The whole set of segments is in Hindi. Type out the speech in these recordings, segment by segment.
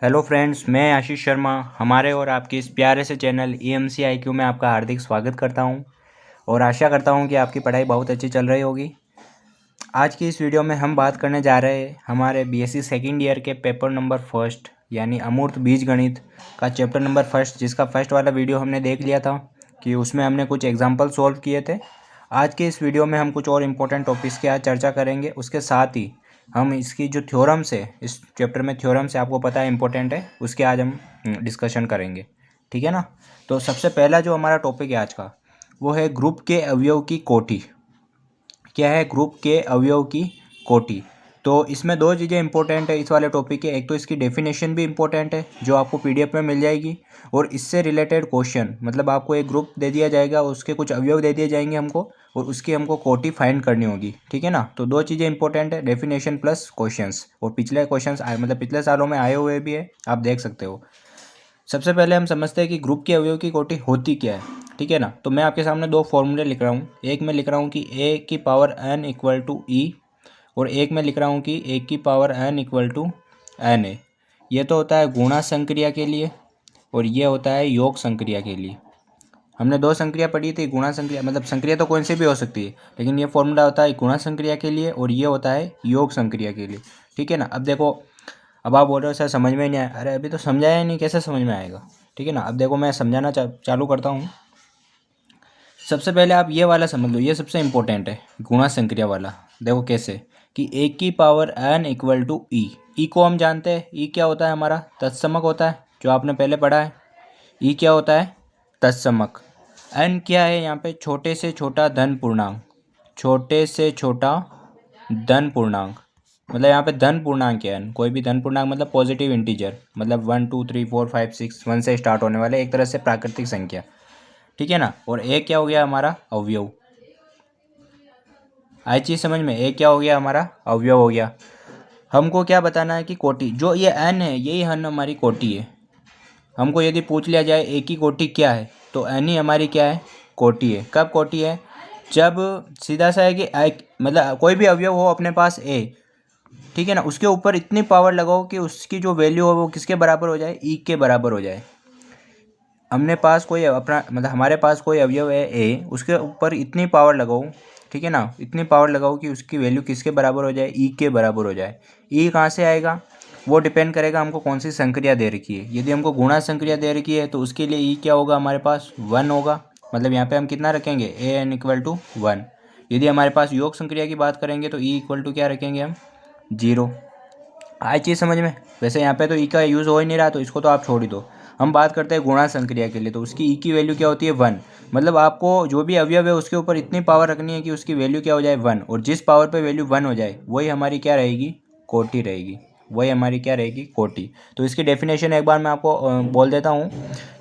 हेलो फ्रेंड्स, मैं आशीष शर्मा हमारे और आपके इस प्यारे से चैनल EMC IQ में आपका हार्दिक स्वागत करता हूं और आशा करता हूं कि आपकी पढ़ाई बहुत अच्छी चल रही होगी। आज की इस वीडियो में हम बात करने जा रहे हैं हमारे BSc सेकेंड ईयर के पेपर नंबर फर्स्ट यानी अमूर्त बीजगणित का चैप्टर नंबर फर्स्ट, जिसका फर्स्ट वाला वीडियो हमने देख लिया था कि उसमें हमने कुछ एग्जाम्पल सॉल्व किए थे। आज के इस वीडियो में हम कुछ और इम्पोर्टेंट टॉपिक्स की आज चर्चा करेंगे। उसके साथ ही हम इसकी जो थ्योरम्स है, इस चैप्टर में थ्योरम्स है, आपको पता है इंपॉर्टेंट है, उसके आज हम डिस्कशन करेंगे। ठीक है ना। तो सबसे पहला जो हमारा टॉपिक है आज का, वो है ग्रुप के अवयव की कोटि। क्या है ग्रुप के अवयव की कोटि? तो इसमें दो चीज़ें इंपॉर्टेंट है इस वाले टॉपिक के। एक तो इसकी डेफिनेशन भी इंपॉर्टेंट है जो आपको PDF में मिल जाएगी, और इससे रिलेटेड क्वेश्चन, मतलब आपको एक ग्रुप दे दिया जाएगा, उसके कुछ अवयव दे दिए जाएंगे हमको, और उसकी हमको कोटि फाइंड करनी होगी। ठीक है ना। तो दो चीज़ें इंपॉर्टेंट है, डेफिनेशन प्लस क्वेश्चंस। और पिछले क्वेश्चंस मतलब पिछले सालों में आए हुए भी है, आप देख सकते हो। सबसे पहले हम समझते हैं कि ग्रुप के अवयव की कोटि होती क्या है। ठीक है ना। तो मैं आपके सामने दो फॉर्मूले लिख रहा हूँ। एक मैं लिख रहा हूँ कि a⁴n = E, और एक मैं लिख रहा हूँ कि a⁴n = Na। ये तो होता है गुणा संक्रिया के लिए, और ये होता है योग संक्रिया के लिए। हमने दो संक्रिया पढ़ी थी। गुणा संक्रिया मतलब संक्रिया तो कौन सी भी हो सकती है, लेकिन ये फॉर्मूला होता है गुणा संक्रिया के लिए, और ये होता है योग संक्रिया के लिए। ठीक है ना। अब देखो, अब आप बोल रहे हो सर समझ में नहीं आया। अरे अभी तो समझाया ही नहीं, कैसे समझ में आएगा। ठीक है ना। अब देखो मैं समझाना चालू करता हूँ। सबसे पहले आप ये वाला समझ लो, ये सबसे इम्पोर्टेंट है, गुणा संक्रिया वाला। देखो कैसे कि a⁴n = E। ई को हम जानते हैं, ई क्या होता है, हमारा तत्समक होता है, जो आपने पहले पढ़ा है। ई क्या होता है, तत्समक। n क्या है यहाँ पे, छोटे से छोटा धन पूर्णांक। छोटे से छोटा धन पूर्णांक मतलब यहाँ पे धन पूर्णांक है n, कोई भी धन पूर्णांक मतलब पॉजिटिव इंटीजर, मतलब 1 2 3 4 5 6 1 से स्टार्ट होने वाले, एक तरह से प्राकृतिक संख्या। ठीक है ना। और एक क्या हो गया, हमारा अवयव। आई चीज़ समझ में, एक क्या हो गया, हमारा अवयव हो गया। हमको क्या बताना है कि कोटि, जो ये n है, यही हमारी कोटि है। हमको यदि पूछ लिया जाए ए की कोटि क्या है, तो n ही हमारी क्या है, कोटि है। कब कोटि है, जब सीधा सा है कि मतलब कोई भी अवयव हो अपने पास a, ठीक है ना, उसके ऊपर इतनी पावर लगाओ कि उसकी जो वैल्यू हो वो किसके बराबर हो जाए, e के बराबर हो जाए। हमने पास कोई अपना मतलब हमारे पास कोई अवयव है a, उसके ऊपर इतनी पावर लगाओ, ठीक है ना, इतनी पावर लगाओ कि उसकी वैल्यू किसके बराबर हो जाए, e के बराबर हो जाए। e कहाँ से आएगा, वो डिपेंड करेगा हमको कौन सी संक्रिया दे रखी है। यदि हमको गुणा संक्रिया दे रखी है तो उसके लिए e क्या होगा, हमारे पास 1 होगा। मतलब यहाँ पे हम कितना रखेंगे, an = 1। यदि हमारे पास योग संक्रिया की बात करेंगे तो e = क्या रखेंगे हम, 0। आई चीज़ समझ में। वैसे यहाँ पे तो ई का यूज़ हो ही नहीं रहा, तो इसको तो आप छोड़ ही दो। हम बात करते हैं गुणा संक्रिया के लिए, तो उसकी ई की वैल्यू क्या होती है, 1। मतलब आपको जो भी अवयव है उसके ऊपर इतनी पावर रखनी है कि उसकी वैल्यू क्या हो जाए, 1। और जिस पावर पे वैल्यू 1 हो जाए वही हमारी क्या रहेगी, कोटि रहेगी। वही हमारी क्या रहेगी, कोटि। तो इसकी डेफिनेशन एक बार मैं आपको बोल देता हूँ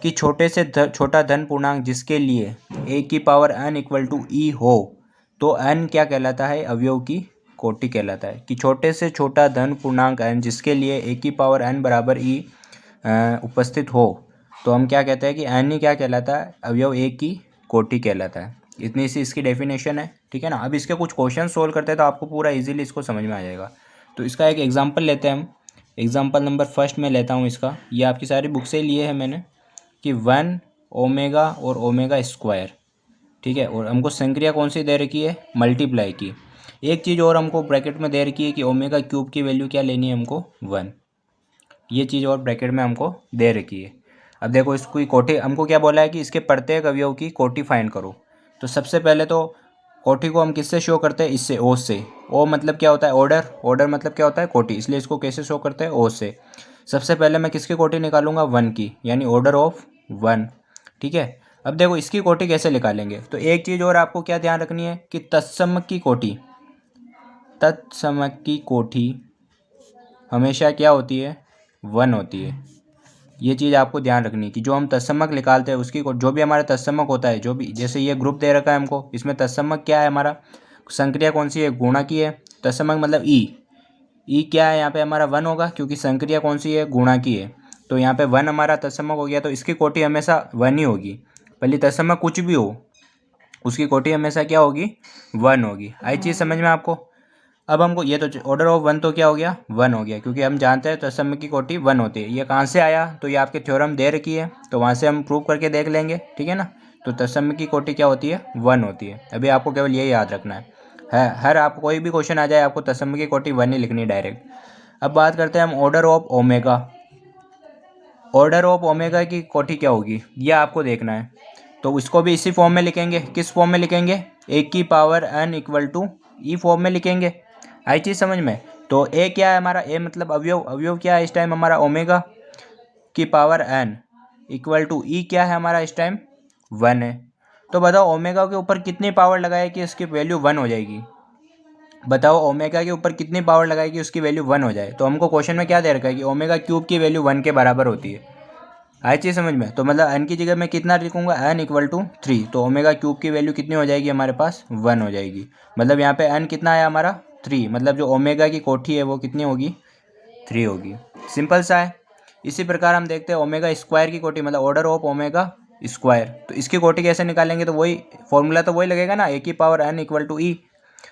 कि छोटे से छोटा धन पूर्णांक जिसके लिए a⁴n = E हो, तो n क्या कहलाता है, अवयव की कोटि कहलाता है। कि छोटे से छोटा धन पूर्णांक n जिसके लिए a⁴n = E उपस्थित हो, तो हम क्या कहते हैं कि n ही क्या कहलाता है, अवयव a की कोटि कहलाता है। इतनी सी इसकी डेफिनेशन है। ठीक है ना। अब इसके कुछ क्वेश्चन सोल्व करते हैं तो आपको पूरा इजीली इसको समझ में आ जाएगा। तो इसका एक एग्जांपल लेते हैं हम। एग्जांपल नंबर फर्स्ट में लेता हूँ इसका, ये आपकी सारी बुक से लिए है मैंने, कि 1 ओमेगा और ओमेगा²। ठीक है। और हमको संक्रिया कौन सी दे रखी है, मल्टीप्लाई की। एक चीज़ और हमको ब्रैकेट में दे रखी है कि ओमेगा³ की वैल्यू क्या लेनी है हमको, 1। ये चीज़ और ब्रैकेट में हमको दे रखी है। अब देखो इसकी कोटि हमको क्या बोला है कि इसके प्रत्येक अवयव की कोटि फाइंड करो। तो सबसे पहले तो कोटि को हम किससे शो करते हैं, इससे, ओ से। ओ मतलब क्या होता है, ऑर्डर। ऑर्डर मतलब क्या होता है, कोटि। इसलिए इसको कैसे शो करते हैं, ओ से। सबसे पहले मैं किसकी कोटि निकालूंगा, 1 की, यानी ऑर्डर ऑफ 1। ठीक है। अब देखो इसकी कोटि कैसे निकालेंगे, तो एक चीज़ और आपको क्या ध्यान रखनी है कि तत्समक की कोटि, तत्समक की कोटि हमेशा क्या होती है, 1 होती है। ये चीज़ आपको ध्यान रखनी है कि जो हम तत्समक निकालते हैं उसकी जो भी हमारा तत्समक होता है, जो भी, जैसे ये ग्रुप दे रखा है हमको, इसमें तत्समक क्या है, हमारा संक्रिया कौन सी है, गुणा की है। तत्समक मतलब ई क्या है यहाँ पे, हमारा 1 होगा, क्योंकि संक्रिया कौन सी है, गुणा की है। तो यहाँ पे 1 हमारा तत्समक हो गया, तो इसकी कोटि हमेशा 1 ही होगी। पहले तत्समक कुछ भी हो, उसकी कोटि हमेशा क्या होगी, 1 होगी। आई चीज़ समझ में आपको। अब हमको ये तो ऑर्डर ऑफ वन तो क्या हो गया, वन हो गया, क्योंकि हम जानते हैं तत्सम की कोटि वन होती है। ये कहाँ से आया, तो ये आपके थ्योरम दे रखी है, तो वहाँ से हम प्रूव करके देख लेंगे, ठीक है ना। तो तत्सम की कोटि क्या होती है, वन होती है। अभी आपको केवल ये याद रखना है हर आप कोई भी क्वेश्चन आ जाए आपको तत्सम की कोटि वन ही लिखनी डायरेक्ट। अब बात करते हैं हम order of omega. Order of omega की कोटि क्या होगी ये आपको देखना है। तो इसको भी इसी फॉर्म में लिखेंगे। किस फॉर्म में लिखेंगे, ए की power N equal to e form में लिखेंगे। आई चीज़ समझ में। तो ए क्या है हमारा, ए मतलब अवयव, अवयव क्या है इस टाइम हमारा ओमेगा की पावर एन इक्वल टू ई क्या है हमारा इस टाइम वन है। तो बताओ ओमेगा के ऊपर कितनी पावर लगाए कि इसकी वैल्यू वन हो जाएगी। बताओ ओमेगा के ऊपर कितनी पावर लगाए कि उसकी वैल्यू वन हो जाए। तो हमको क्वेश्चन में क्या दे रखा है कि ओमेगा क्यूब की वैल्यू वन के बराबर होती है। आई चीज़ समझ में। तो मतलब एन की जगह मैं कितना लिखूंगा, एन इक्वल टू 3। तो ओमेगा क्यूब की वैल्यू कितनी हो जाएगी हमारे पास, वन हो जाएगी। मतलब यहाँ पे एन कितना आया हमारा 3, मतलब जो ओमेगा की कोठी है वो कितनी होगी, 3 होगी। सिंपल सा है। इसी प्रकार हम देखते हैं ओमेगा स्क्वायर की कोटि, मतलब ऑर्डर ऑफ ओमेगा स्क्वायर। तो इसकी कोटि कैसे निकालेंगे, तो वही फॉर्मूला तो वही लगेगा ना, ए की पावर एन इक्वल टू ई।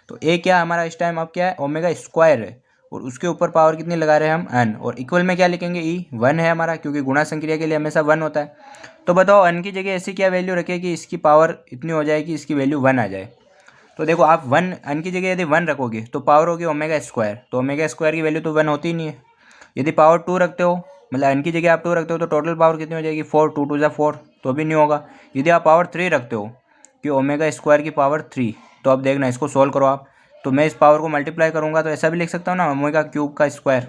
तो ए क्या हमारा इस टाइम अब क्या है, ओमेगा स्क्वायर है, और उसके ऊपर पावर कितनी लगा रहे हैं हम, एन, और इक्वल में क्या लिखेंगे, ई, वन है हमारा, क्योंकि गुणा संक्रिया के लिए हमेशा वन होता है। तो बताओ एन की जगह ऐसी क्या वैल्यू रखे कि इसकी पावर इतनी हो जाए कि इसकी वैल्यू वन आ जाए। तो देखो आप वन, एन की जगह यदि वन रखोगे तो पावर होगी ओमेगा स्क्वायर, तो ओमेगा स्क्वायर की वैल्यू तो वन होती ही नहीं है। यदि पावर टू रखते हो, मतलब एन की जगह आप टू रखते हो, तो टोटल पावर कितनी हो जाएगी, 4, 2 2 4, तो भी नहीं होगा। यदि आप पावर 3 रखते हो कि ओमेगा स्क्वायर की पावर 3, तो अब देखना इसको सोल्व करो आप। तो मैं इस पावर को मल्टीप्लाई करूँगा तो ऐसा भी लिख सकता हूँ ना, ओमेगा क्यूब का स्क्वायर।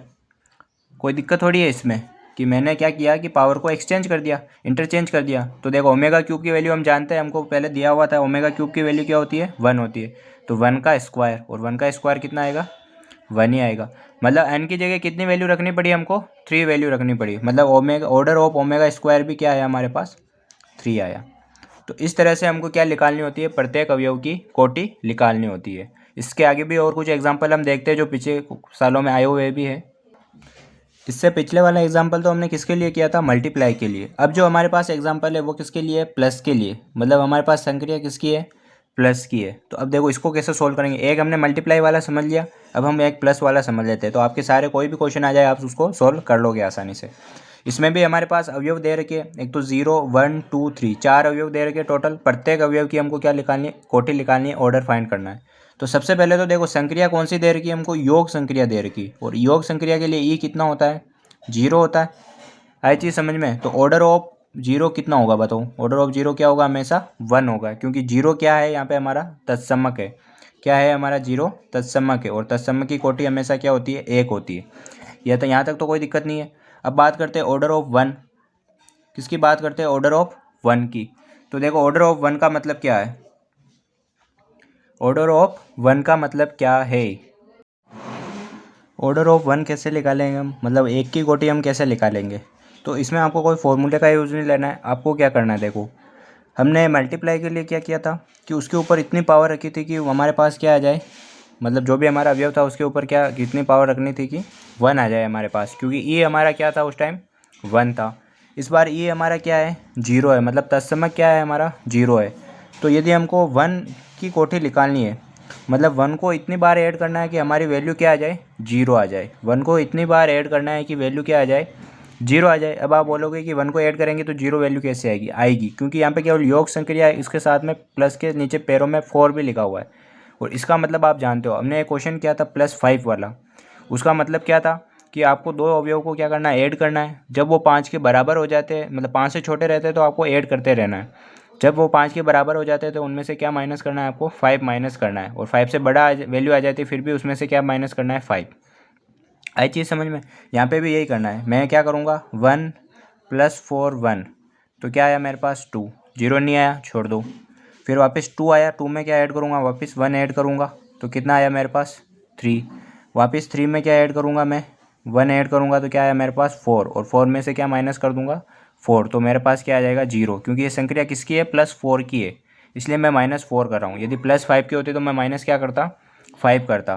कोई दिक्कत थोड़ी है इसमें कि मैंने क्या किया कि पावर को एक्सचेंज कर दिया, इंटरचेंज कर दिया। तो देखो ओमेगा क्यूब की वैल्यू हम जानते हैं, हमको पहले दिया हुआ था, ओमेगा क्यूब की वैल्यू क्या होती है, वन होती है। तो वन का स्क्वायर, और वन का स्क्वायर कितना आएगा, वन ही आएगा। मतलब एन की जगह कितनी वैल्यू रखनी पड़ी हमको, 3 वैल्यू रखनी पड़ी। मतलब omega, order of omega square भी क्या आया हमारे पास, 3 आया। तो इस तरह से हमको क्या निकालनी होती है, प्रत्येक अवयव की कोटि निकालनी होती है। इसके आगे भी और कुछ एग्जाम्पल हम देखते हैं जो पिछले सालों में आए हुए भी है। इससे पिछले वाला एग्जाम्पल तो हमने किसके लिए किया था, मल्टीप्लाई के लिए। अब जो हमारे पास एग्जाम्पल है वो किसके लिए है, प्लस के लिए। मतलब हमारे पास संक्रिया किसकी है, प्लस की है। तो अब देखो इसको कैसे सोल्व करेंगे। एक हमने मल्टीप्लाई वाला समझ लिया, अब हम एक प्लस वाला समझ लेते हैं। तो आपके सारे कोई भी क्वेश्चन आ जाए आप उसको सोल्व कर लोगे आसानी से। इसमें भी हमारे पास अवयव दे रखे हैं, एक तो 0 1 2 3, 4 अवयव दे रखे टोटल। प्रत्येक अवयव की हमको क्या निकालनी है, कोटि निकालनी है, ऑर्डर फाइंड करना है। तो सबसे पहले तो देखो संक्रिया कौन सी दे रखी है हमको, योग संक्रिया दे रखी, और योग संक्रिया के लिए ई कितना होता है, 0 होता है। आई चीज़ समझ में। तो ऑर्डर ऑफ 0 कितना होगा बताओ, ऑर्डर ऑफ 0 क्या होगा, हमेशा 1 होगा, क्योंकि 0 क्या है यहाँ पे हमारा तत्समक है। क्या है हमारा 0 तत्समक है, और तत्समक की कोटि हमेशा क्या होती है, 1 होती है। यह तो यहाँ तक तो कोई दिक्कत नहीं है। अब बात करते हैं ऑर्डर ऑफ 1, किसकी बात करते हैं, ऑर्डर ऑफ 1 की। तो देखो ऑर्डर ऑफ 1 का मतलब क्या है, ऑर्डर ऑफ 1 का मतलब क्या है, ऑर्डर ऑफ 1 कैसे निकालेंगे हम, मतलब एक की कोटि हम कैसे निकालेंगे। तो इसमें आपको कोई फॉर्मूले का यूज़ नहीं लेना है। आपको क्या करना है, देखो हमने मल्टीप्लाई के लिए क्या किया था कि उसके ऊपर इतनी पावर रखी थी कि हमारे पास क्या आ जाए, मतलब जो भी हमारा अवयव था उसके ऊपर क्या कितनी पावर रखनी थी कि 1 आ जाए हमारे पास, क्योंकि ये हमारा क्या था उस टाइम 1 था। इस बार ये हमारा क्या है, 0 है, मतलब तत्समक क्या है हमारा 0 है। तो यदि हमको 1 की कोटि निकालनी है, मतलब 1 को इतनी बार ऐड करना है कि हमारी वैल्यू क्या आ जाए, 0 आ जाए। 1 को इतनी बार ऐड करना है कि वैल्यू क्या आ जाए, 0 आ जाए। अब आप बोलोगे कि 1 को ऐड करेंगे तो 0 वैल्यू कैसे आएगी, आएगी क्योंकि यहाँ पे केवल योग संक्रिया है, इसके साथ में प्लस के नीचे पैरों में 4 भी लिखा हुआ है। और इसका मतलब आप जानते हो, हमने एक क्वेश्चन किया था +5 वाला, उसका मतलब क्या था कि आपको दो अवयव को क्या करना है, ऐड करना है। जब वो 5 के बराबर हो जाते हैं, मतलब 5 से छोटे रहते हैं, तो आपको ऐड करते रहना है। जब वो 5 के बराबर हो जाते हैं तो उनमें से क्या माइनस करना है, आपको 5 माइनस करना है। और 5 से बड़ा वैल्यू आ जाती है फिर भी उसमें से क्या माइनस करना है, 5। आई चीज़ समझ में। यहाँ पे भी यही करना है। मैं क्या करूँगा, 1 + 4 1, तो क्या आया मेरे पास 2, 0 नहीं आया, छोड़ दो। फिर वापस 2 आया, 2 में क्या ऐड करूँगा, वापस 1 ऐड करूँगा, तो कितना आया मेरे पास 3। वापस 3 में क्या ऐड करूँगा, मैं 1 ऐड करूँगा, तो क्या आया मेरे पास 4, और 4 में से क्या माइनस कर दूँगा 4, तो मेरे पास क्या आ जाएगा 0, क्योंकि ये संक्रिया किसकी है, +4 की है, इसलिए मैं -4 कर रहा हूँ। यदि +5 की होती तो मैं माइनस क्या करता, 5 करता।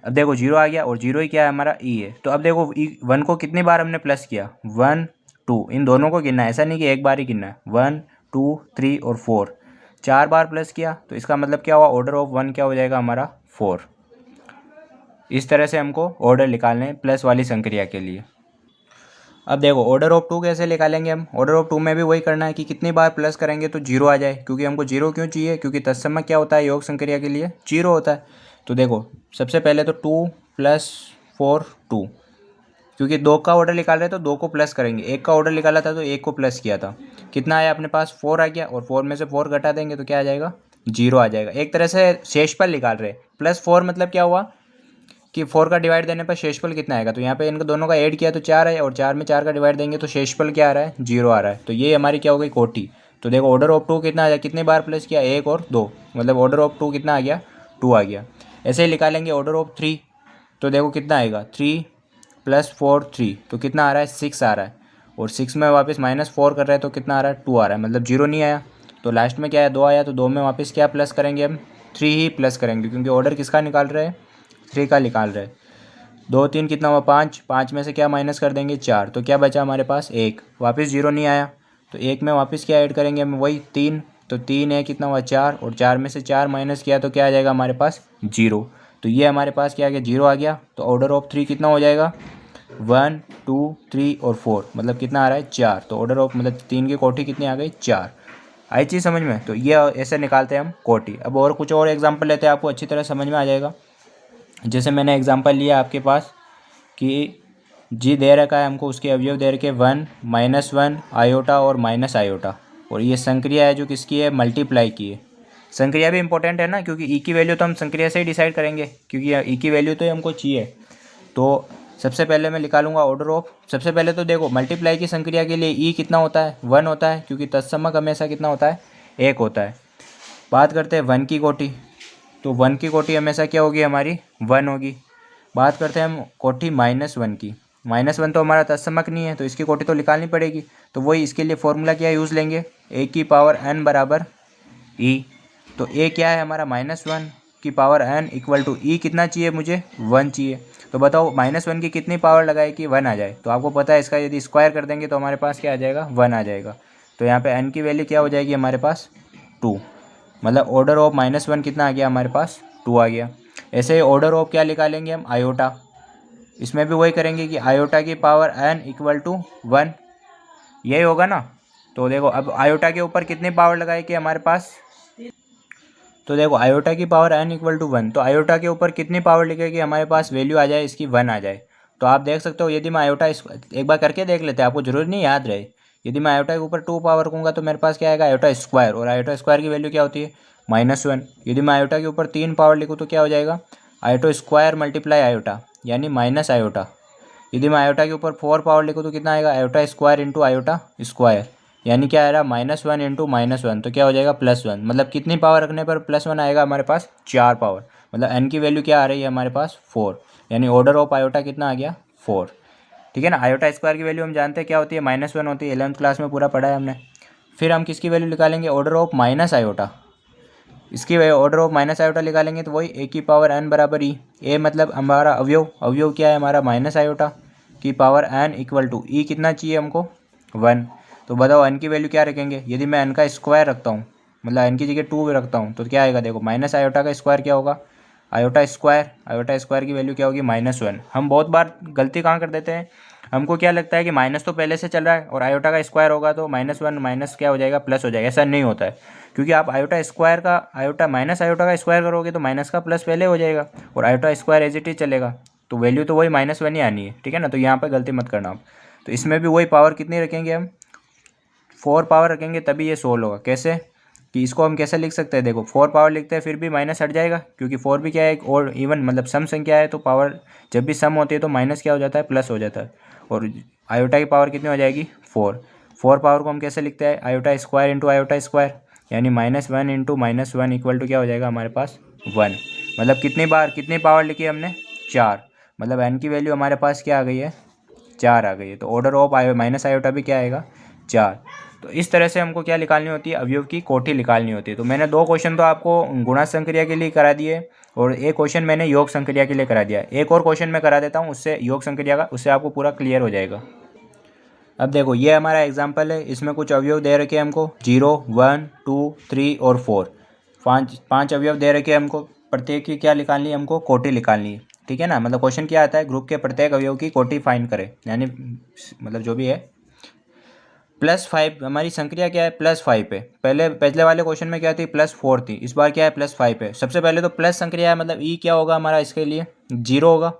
अब देखो 0 आ गया, और 0 ही क्या है हमारा, ई है। तो अब देखो 1 को कितनी बार हमने प्लस किया, 1 2, इन दोनों को गिनना है, ऐसा नहीं कि एक बार ही गिनना है। 1 2 3 और 4, 4 बार प्लस किया, तो इसका मतलब क्या हुआ, ऑर्डर ऑफ 1 क्या हो जाएगा हमारा 4। इस तरह से हमको ऑर्डर निकालने हैं प्लस वाली संक्रिया के लिए। अब देखो ऑर्डर ऑफ 2 कैसे निकालेंगे हम। ऑर्डर ऑफ 2 में भी वही करना है कि कितनी बार प्लस करेंगे तो जीरो आ जाए, क्योंकि हमको जीरो क्यों चाहिए, क्योंकि तत्समक क्या होता है योग संक्रिया के लिए जीरो होता है। तो देखो सबसे पहले तो 2 + 4 2, क्योंकि 2 का ऑर्डर निकाल रहे हैं तो 2 को प्लस करेंगे। 1 का ऑर्डर निकाला था तो 1 को प्लस किया था। कितना आया अपने पास 4 आ गया, और 4 में से 4 घटा देंगे तो क्या आ जाएगा जीरो आ जाएगा। एक तरह से शेषफल निकाल रहे हैं। +4 मतलब क्या हुआ कि 4 का डिवाइड देने पर शेषफल कितना आएगा, तो यहाँ पे इनको दोनों का ऐड किया तो 4 है, और 4 में 4 का डिवाइड देंगे तो शेषफल क्या आ रहा है जीरो आ रहा है। तो ये हमारी क्या हो गई कोटि। तो देखो ऑर्डर ऑफ 2 कितना आ गया, कितनी बार प्लस किया 1 और 2, मतलब ऑर्डर ऑफ 2 कितना आ गया 2 आ गया। ऐसे ही निकालेंगे ऑर्डर ऑफ 3, तो देखो कितना आएगा 3 + 4 3, तो कितना आ रहा है 6 आ रहा है, और 6 में वापस -4 कर रहे हैं तो कितना आ रहा है 2 आ रहा है, मतलब जीरो नहीं आया। तो लास्ट में क्या है 2 आया, तो 2 में वापस क्या प्लस करेंगे हम 3 ही प्लस करेंगे, क्योंकि ऑर्डर किसका निकाल रहे हैं 3 का निकाल रहे हैं। 2 3 कितना हुआ 5, 5 में से क्या माइनस कर देंगे 4, तो क्या बचा हमारे पास 1, वापस जीरो नहीं आया। तो 1 में वापस क्या ऐड करेंगे हम वही 3, तो 3 है कितना हुआ 4, और 4 में से 4 माइनस किया तो क्या आ जाएगा हमारे पास जीरो। तो ये हमारे पास क्या आ गया जीरो आ गया। तो ऑर्डर ऑफ 3 कितना हो जाएगा 1 2 3 और 4, मतलब कितना आ रहा है 4। तो ऑर्डर ऑफ मतलब 3 की कोटि कितनी आ गई 4। आई चीज़ समझ में। तो ये ऐसे निकालते हैं हम कोटि। अब और कुछ और एग्जांपल लेते हैं, आपको अच्छी तरह समझ में आ जाएगा। जैसे मैंने एग्जांपल लिया आपके पास कि जी दे रखा है हमको, उसके अवयव दे रखे 1 -1 आयोटा और माइनस आयोटा, और ये संक्रिया है जो किसकी है मल्टीप्लाई की है। संक्रिया भी इंपॉर्टेंट है ना, क्योंकि ई की वैल्यू तो हम संक्रिया से ही डिसाइड करेंगे, क्योंकि ई की वैल्यू तो हमको चाहिए। तो सबसे पहले मैं निकालूंगा ऑर्डर ऑफ, सबसे पहले तो देखो मल्टीप्लाई की संक्रिया के लिए ई कितना होता है 1 होता है, क्योंकि तत्समक हमेशा कितना होता है 1 होता है। बात करते हैं 1 की कोटि, तो 1 की कोटि हमेशा क्या होगी हमारी 1 होगी। बात करते हैं हम कोटि -1 की, -1 तो हमारा तत्समक नहीं है, तो इसकी कोटि तो निकालनी पड़ेगी। तो वही इसके लिए फॉर्मूला क्या यूज़ लेंगे, a⁴n बराबर e। तो a क्या है हमारा -1⁴n इक्वल टू e कितना चाहिए मुझे 1 चाहिए। तो बताओ -1 की कितनी पावर लगाए कि 1 आ जाए, तो आपको पता है इसका यदि स्क्वायर कर देंगे तो हमारे पास क्या आ जाएगा 1 आ जाएगा। तो यहाँ पे n की वैल्यू क्या हो जाएगी हमारे पास 2, मतलब ऑर्डर ऑफ -1 कितना आ गया हमारे पास 2 आ गया। ऐसे ही ऑर्डर ऑफ क्या निकालेंगे हम आयोटा, इसमें भी वही करेंगे कि आयोटा की पावर n इक्वल टू 1, यही होगा ना। तो देखो अब आयोटा के ऊपर कितनी पावर लगाए कि हमारे पास, तो देखो आयोटा की पावर n इक्वल टू 1, तो आयोटा के ऊपर कितनी पावर लिखेगी हमारे पास वैल्यू आ जाए इसकी 1 आ जाए। तो आप देख सकते हो यदि मैं आयोटा एक बार करके देख लेते हैं, आपको जरूरी नहीं याद रहे। यदि मैं आयोटा के ऊपर 2 पावर रखूँगा तो मेरे पास क्या आएगा आयोटा स्क्वायर, और आयोटा स्क्वायर की वैल्यू क्या होती है -1। यदि मैं आयोटा के ऊपर 3 पावर लिखूँ तो क्या हो जाएगा आयोटा स्क्वायर मल्टीप्लाई आयोटा, यानी माइनस आयोटा। यदि मैं आयोटा के ऊपर 4 पावर लिखूँ तो कितना आएगा iota square into iota square, यानी क्या आ रहा है -1 इंटू -1, तो क्या हो जाएगा +1। मतलब कितनी पावर रखने पर +1 आएगा हमारे पास 4 पावर, मतलब n की वैल्यू क्या आ रही है हमारे पास 4, यानी ऑर्डर ऑफ आयोटा कितना आ गया 4। ठीक है ना। आयोटा स्क्वायर की वैल्यू हम जानते हैं क्या होती है -1 होती है, 11th क्लास में पूरा पढ़ा है हमने। फिर हम किसकी वैल्यू निकालेंगे ऑर्डर ऑफ माइनस आयोटा, इसकी ऑर्डर ऑफ माइनस आयोटा निकालेंगे तो वही a⁴n बराबर e। a मतलब हमारा अवयव, अवयव क्या है हमारा माइनस आयोटा की power n equal to e कितना चाहिए हमको 1। तो बताओ n की वैल्यू क्या रखेंगे, यदि मैं n का स्क्वायर रखता हूँ मतलब n की जगह 2 रखता हूँ तो क्या आएगा, देखो माइनस आयोटा का स्क्वायर क्या होगा आयोटा स्क्वायर, आयोटा स्क्वायर की वैल्यू क्या होगी -1। हम बहुत बार गलती कहाँ कर देते हैं, हमको क्या लगता है कि माइनस तो पहले से चल रहा है और आयोटा का स्क्वायर होगा तो -1 माइनस क्या हो जाएगा प्लस हो जाएगा। ऐसा नहीं होता है, क्योंकि आप आयोटा स्क्वायर का आयोटा माइनस आयोटा का स्क्वायर करोगे तो माइनस का प्लस पहले हो जाएगा, और iota square as it is चलेगा, तो वैल्यू तो वही -1 ही आनी है। ठीक है ना। तो यहाँ पर गलती मत करना आप। तो इसमें भी वही पावर कितनी रखेंगे हम 4 पावर रखेंगे तभी ये सोल्व होगा। कैसे कि इसको हम कैसे लिख सकते हैं, देखो 4 पावर लिखते हैं फिर भी माइनस हट जाएगा, क्योंकि 4 भी क्या है एक और इवन मतलब सम संख्या है, तो पावर जब भी सम होती है तो माइनस क्या हो जाता है प्लस हो जाता है। और आयोटा की पावर कितनी हो जाएगी 4। 4 पावर को हम कैसे लिखते हैं iota square into iota square, यानी -1 इंटू -1 इक्वल टू क्या हो जाएगा हमारे पास 1। मतलब कितनी पावर लिखी है हमने 4, मतलब n की वैल्यू हमारे पास क्या आ गई है 4 आ गई है। तो ऑर्डर ऑफ माइनस आयोटा भी क्या आएगा 4। तो इस तरह से हमको क्या निकालनी होती है अवयव की कोटि निकालनी होती है। तो मैंने 2 क्वेश्चन तो आपको गुणा संक्रिया के लिए करा दिए और एक क्वेश्चन मैंने योग संक्रिया के लिए करा दिया। एक और क्वेश्चन मैं करा देता हूँ उससे योग संक्रिया का, उससे आपको पूरा क्लियर हो जाएगा। अब देखो ये हमारा एग्जाम्पल है, इसमें कुछ अवयव दे रखे हैं हमको 0 1 2 3 और 4, पाँच अवयव दे रखे हैं हमको। प्रत्येक की क्या निकालनी है हमको कोटि निकालनी है। ठीक है ना। मतलब क्वेश्चन क्या आता है, ग्रुप के प्रत्येक अवयव की कोटि फाइंड करें, यानी मतलब जो भी है +5 हमारी संक्रिया क्या है, +5 है। पहले वाले क्वेश्चन में क्या थी, +4 थी, इस बार क्या है, +5 है। सबसे पहले तो प्लस संक्रिया है, मतलब ई क्या होगा हमारा इसके लिए 0 होगा।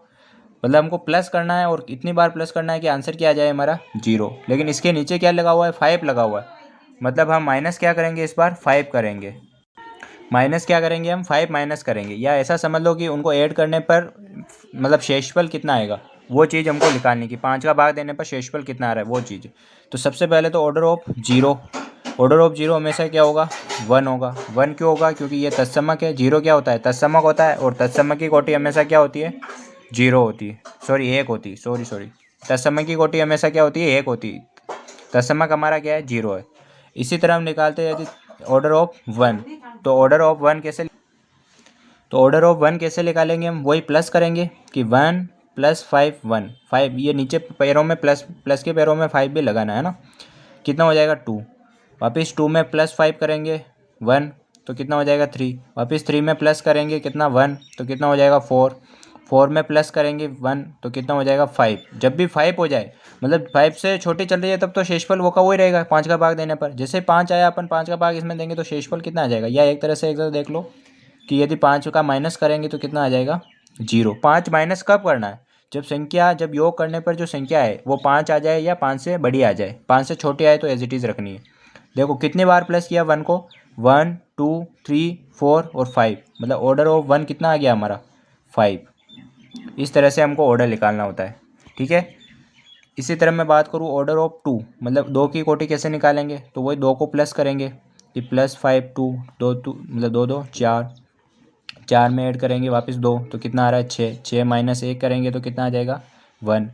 मतलब हमको प्लस करना है और इतनी बार प्लस करना है कि आंसर क्या आ जाए हमारा 0। लेकिन इसके नीचे क्या लगा हुआ है, 5 लगा हुआ है। मतलब हम माइनस क्या करेंगे, इस बार 5 करेंगे। माइनस क्या करेंगे, हम 5 माइनस करेंगे, या ऐसा समझ लो कि उनको ऐड करने पर मतलब शेषफल कितना आएगा वो चीज़ हमको निकालनी की। 5 का भाग देने पर शेषफल कितना आ रहा है वो चीज़। तो सबसे पहले तो ऑर्डर ऑफ जीरो हमेशा क्या होगा, 1 होगा। 1 क्यों होगा, क्योंकि ये तत्समक है। 0 क्या होता है, तत्समक होता है, और तत्समक की कोटि हमेशा क्या होती है, 0 होती है, सॉरी 1 होती है, सॉरी तत्समक की कोटि हमेशा क्या होती है, 1 होती है। तत्समक हमारा क्या है, 0 है। इसी तरह हम निकालते हैं यदि ऑर्डर ऑफ 1, तो ऑर्डर ऑफ 1 कैसे निकालेंगे हम, वही प्लस करेंगे कि 1 + 5 1 5, ये नीचे पैरों में प्लस के पैरों में 5 भी लगाना है ना। कितना हो जाएगा 2, वापस 2 में +5 करेंगे 1, तो कितना हो जाएगा 3, वापस 3 में प्लस करेंगे कितना 1, तो कितना हो जाएगा 4, 4 में प्लस करेंगे 1, तो कितना हो जाएगा 5। जब भी 5 हो जाए, मतलब 5 से छोटी चल रही है, तब तो शेषफल वो का वही रहेगा 5 का भाग देने पर। जैसे 5 आया, अपन 5 का भाग इसमें देंगे तो शेषफल कितना आ जाएगा, या एक तरह से देख लो कि यदि 5 का माइनस करेंगे तो कितना आ जाएगा 0। 5 माइनस कब करना है, जब योग करने पर जो संख्या है वो 5 आ जाए या 5 से बड़ी आ जाए। 5 से छोटी आए तो एज इट इज़ रखनी है। देखो कितनी बार प्लस किया 1 को, 1 2 3 4 और 5, मतलब ऑर्डर ऑफ 1 कितना आ गया हमारा 5। इस तरह से हमको ऑर्डर निकालना होता है, ठीक है। इसी तरह मैं बात करूँ ऑर्डर ऑफ 2, मतलब 2 की कोटि कैसे निकालेंगे, तो वही 2 को प्लस करेंगे कि +5 2 2 2 मतलब 2 2 4, 4 में ऐड करेंगे वापस 2, तो कितना आ रहा है 6, 6 माइनस 1 करेंगे तो कितना आ जाएगा 1,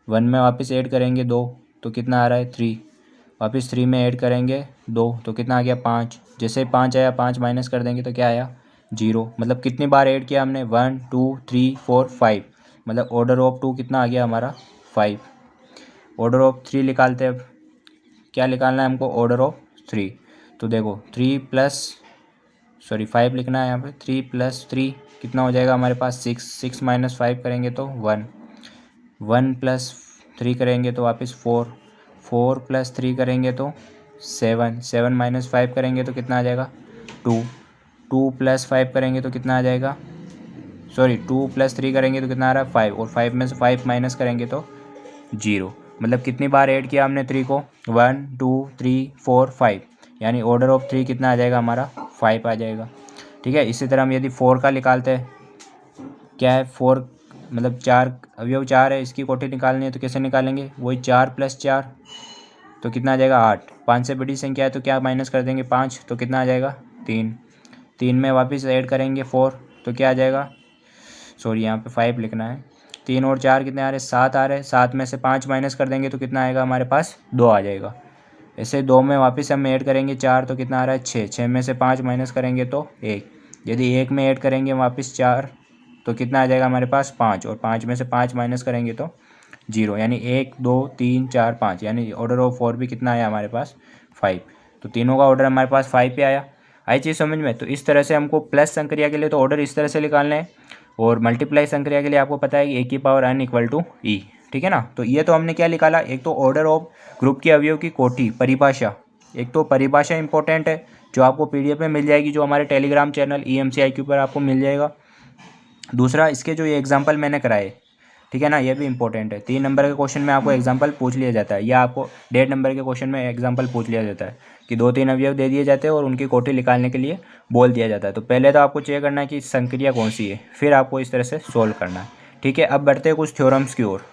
1 में वापस ऐड करेंगे 2, तो कितना आ रहा है 3, वापस 3 में ऐड करेंगे 2, तो कितना आ गया 5। जैसे 5 आया, 5 माइनस कर देंगे तो क्या आया 0। मतलब कितनी बार ऐड किया हमने, 1 2 3 4 5, मतलब ऑर्डर ऑफ 2 कितना आ गया हमारा 5। ऑर्डर ऑफ 3 निकालते हैं अब, क्या निकालना है हमको, ऑर्डर ऑफ 3। तो देखो 5 लिखना है यहाँ पे, 3 + 3 कितना हो जाएगा हमारे पास 6, 6 माइनस 5 करेंगे तो 1, 1 + 3 करेंगे तो वापस 4, 4 + 3 करेंगे तो 7, 7 माइनस 5 करेंगे तो कितना आ जाएगा 2, 2 + 5 करेंगे तो कितना आ जाएगा, सॉरी 2 + 3 करेंगे तो कितना आ रहा है 5, और 5 में से 5 माइनस करेंगे तो 0। मतलब कितनी बार ऐड किया हमने 3 को, 1 2 3 4 5, यानी ऑर्डर ऑफ 3 कितना आ जाएगा हमारा 5 आ जाएगा, ठीक है। इसी तरह हम यदि 4 का निकालते हैं, क्या है 4 मतलब 4 अवयव 4 है, इसकी कोटि निकालनी है तो कैसे निकालेंगे, वही 4 + 4, तो कितना आ जाएगा 8। 5 से बड़ी संख्या है तो क्या माइनस कर देंगे 5, तो कितना आ जाएगा 3, 3 में वापस ऐड करेंगे 4, तो क्या आ जाएगा, सॉरी यहाँ पे 5 लिखना है। 3 और 4 कितने आ रहे हैं, 7 आ रहे हैं। 7 में से 5 माइनस कर देंगे तो कितना आएगा हमारे पास 2 आ जाएगा। ऐसे 2 में वापस हम ऐड करेंगे 4, तो कितना आ रहा है 6, 6 में से 5 माइनस करेंगे तो 1। यदि 1 में ऐड करेंगे वापस 4, तो कितना आ जाएगा हमारे पास 5, और 5 में से 5 माइनस करेंगे तो 0, यानी 1 2 3 4 5, यानी ऑर्डर ऑफ 4 भी कितना आया हमारे पास 5। तो तीनों का ऑर्डर हमारे पास 5 पे आया। आई चीज़ समझ में। तो इस तरह से हमको प्लस संक्रिया के लिए तो ऑर्डर इस तरह से निकालना है, और मल्टीप्लाई संक्रिया के लिए आपको पता है कि a⁴n = e, ठीक है ना। तो ये तो हमने क्या निकाला, एक तो ऑर्डर ऑफ ग्रुप के अवयव की कोटि परिभाषा, एक तो परिभाषा इंपॉर्टेंट है जो आपको PDF में मिल जाएगी, जो हमारे टेलीग्राम चैनल EMCIQ पर आपको मिल जाएगा। दूसरा इसके जो ये एग्जाम्पल मैंने कराए, ठीक है ना, ये भी इंपॉर्टेंट है। 3 नंबर के क्वेश्चन में आपको एग्जाम्पल पूछ लिया जाता है, या आपको 1.5 नंबर के क्वेश्चन में एग्जाम्पल पूछ लिया जाता है कि 2-3 अवयव दे दिए जाते हैं और उनकी कोटि निकालने के लिए बोल दिया जाता है। तो पहले तो आपको चेक करना है कि संक्रिया कौन सी है, फिर आपको इस तरह से सोल्व करना है, ठीक है। अब बढ़ते हैं कुछ थ्योरम्स की ओर।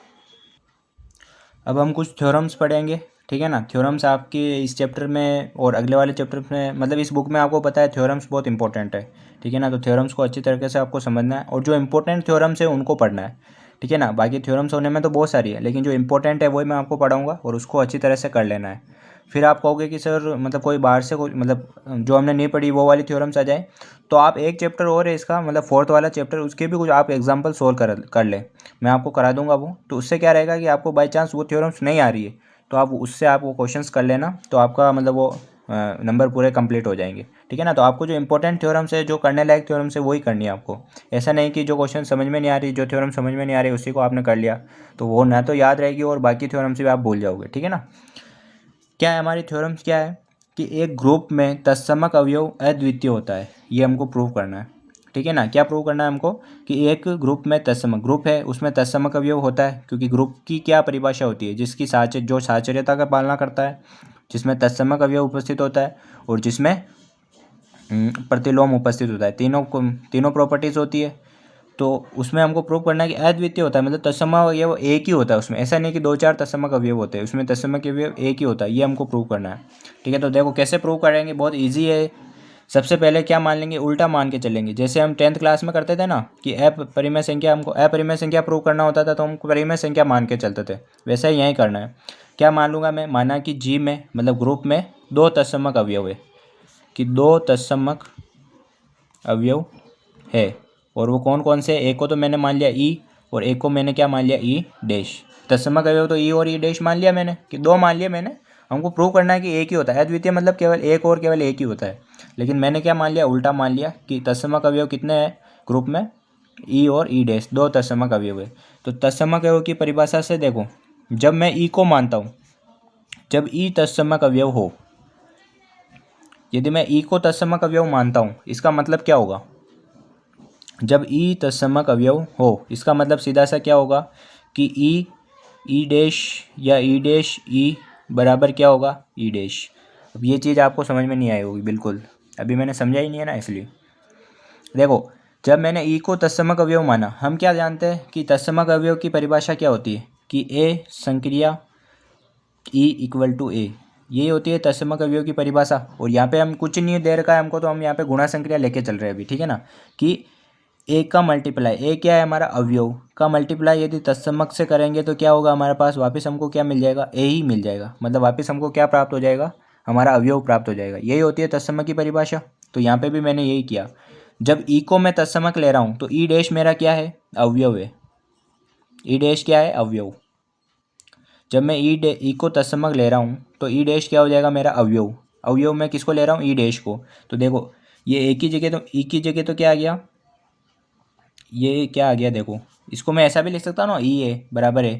अब हम कुछ थ्योरम्स पढ़ेंगे, ठीक है ना। थ्योरम्स आपके इस चैप्टर में और अगले वाले चैप्टर में, मतलब इस बुक में आपको पता है थ्योरम्स बहुत इंपॉर्टेंट है, ठीक है ना। तो थ्योरम्स को अच्छी तरीके से आपको समझना है, और जो इंपॉर्टेंट थ्योरम्स है उनको पढ़ना है, ठीक है ना। बाकी थ्योरम्स होने में तो बहुत सारी है, लेकिन जो इंपॉर्टेंट है वही मैं आपको पढ़ाऊँगा, और उसको अच्छी तरह से कर लेना है। फिर आप कहोगे कि सर मतलब कोई बाहर से कोई मतलब जो हमने नहीं पढ़ी वो वाली थ्योरम्स आ जाए, तो आप एक चैप्टर और है इसका, मतलब 4th वाला चैप्टर, उसके भी कुछ आप एग्जाम्पल सोल्व कर ले, मैं आपको करा दूंगा वो। तो उससे क्या रहेगा कि आपको बाई चांस वो थ्योरम्स नहीं आ रही है, तो आप उससे आप वो क्वेश्चंस कर लेना, तो आपका मतलब वो नंबर पूरे कंप्लीट हो जाएंगे। ठीक है ना। तो आपको जो इंपॉर्टेंट थ्योरम्स है, जो करने लायक थ्योरम्स है, वही करनी है आपको। ऐसा नहीं कि जो क्वेश्चन समझ में नहीं आ रही, जो थ्योरम समझ में नहीं आ रही उसी को आपने कर लिया, तो वो ना तो याद रहेगी और बाकी थ्योरम से भी आप भूल जाओगे। ठीक है ना। क्या है हमारी थ्योरम्स, क्या है कि एक ग्रुप में तत्समक अवयव अद्वितीय होता है, ये हमको प्रूव करना है। ठीक है ना। क्या प्रूव करना है हमको कि एक ग्रुप में तत्समक ग्रुप है, उसमें तत्समक अवयव होता है, क्योंकि ग्रुप की क्या परिभाषा होती है, जिसकी जो साहचर्यता का पालना करता है, जिसमें तत्समक अवयव उपस्थित होता है और जिसमें प्रतिलोम उपस्थित होता है। तीनों प्रॉपर्टीज होती है। तो उसमें हमको प्रूव करना है कि अद्वितीय होता है, मतलब तत्समक अवयव एक ही होता है उसमें। ऐसा नहीं कि 2-4 तत्समक अवयव होते हैं, उसमें तत्समक अवयव एक ही होता है, ये हमको प्रूव करना है। ठीक है। तो देखो कैसे प्रूव करेंगे, बहुत ईजी है। सबसे पहले क्या मान लेंगे, उल्टा मान के चलेंगे। जैसे हम 10th क्लास में करते थे ना कि अपरिमेय संख्या, हमको अपरिमेय संख्या प्रूव करना होता था तो हम परिमेय संख्या मान के चलते थे, वैसा ही यहीं करना है। क्या मान लूँगा मैं, माना कि जी में मतलब ग्रुप में 2 तत्समक अवयव है, कि 2 तत्समक अवयव है, और वो कौन कौन से, एक को तो मैंने मान लिया ई, और एक को मैंने क्या मान लिया, ई डैश। तत्समक अवयव तो ई और ई डैश मान लिया मैंने, कि 2 मान लिया मैंने। हमको प्रूव करना है कि एक ही होता है, अद्वितीय मतलब केवल एक और केवल एक ही होता है। लेकिन मैंने क्या मान लिया, उल्टा मान लिया कि तत्समक अवयव कितने हैं ग्रुप में, ई और ई डैश, 2 तत्समक अवयव है। तो तत्समक अवयव की परिभाषा से देखो, जब मैं ई को मानता हूँ, जब ई तत्समक अवयव हो, यदि मैं ई को तत्समक अवयव मानता हूँ, इसका मतलब क्या होगा, जब ई तत्समक अवयव हो, इसका मतलब सीधा सा क्या होगा कि ई डैश या ई डैश ई बराबर क्या होगा, ई डैश। अब ये चीज़ आपको समझ में नहीं आई होगी बिल्कुल, अभी मैंने समझा ही नहीं है ना, इसलिए देखो, जब मैंने ई को तत्समक अवयव माना, हम क्या जानते हैं कि तत्समक अवयव की परिभाषा क्या होती है कि ए संक्रिया ई इक्वल टू ए, यही होती है तत्समक अवयव की परिभाषा। और यहाँ पे हम कुछ नहीं दे रखा है हमको, तो हम यहाँ पे गुणा संक्रिया लेके चल रहे हैं अभी। ठीक है ना। कि ए का मल्टीप्लाई, ए क्या है हमारा, अवयव का मल्टीप्लाई यदि तत्समक से करेंगे तो क्या होगा हमारे पास, वापस हमको क्या मिल जाएगा, ए ही मिल जाएगा। मतलब वापस हमको क्या प्राप्त हो जाएगा, हमारा अवयव प्राप्त हो जाएगा। यही होती है तत्समक की परिभाषा। तो यहाँ पे भी मैंने यही किया। जब ई को मैं तत्समक ले रहा हूँ तो ई डैश मेरा क्या है, अवयव है। ई डैश क्या है, अवयव। जब मैं ई को तत्समक ले रहा हूँ तो ई डैश क्या हो जाएगा, मेरा अवयव। अवयव मैं किसको ले रहा हूँ, ई डैश को। तो देखो ये एक ही जगह, तो ई की जगह तो क्या आ गया, ये क्या आ गया, देखो इसको मैं ऐसा भी लिख सकता हूँ ना, ई ए बराबर है,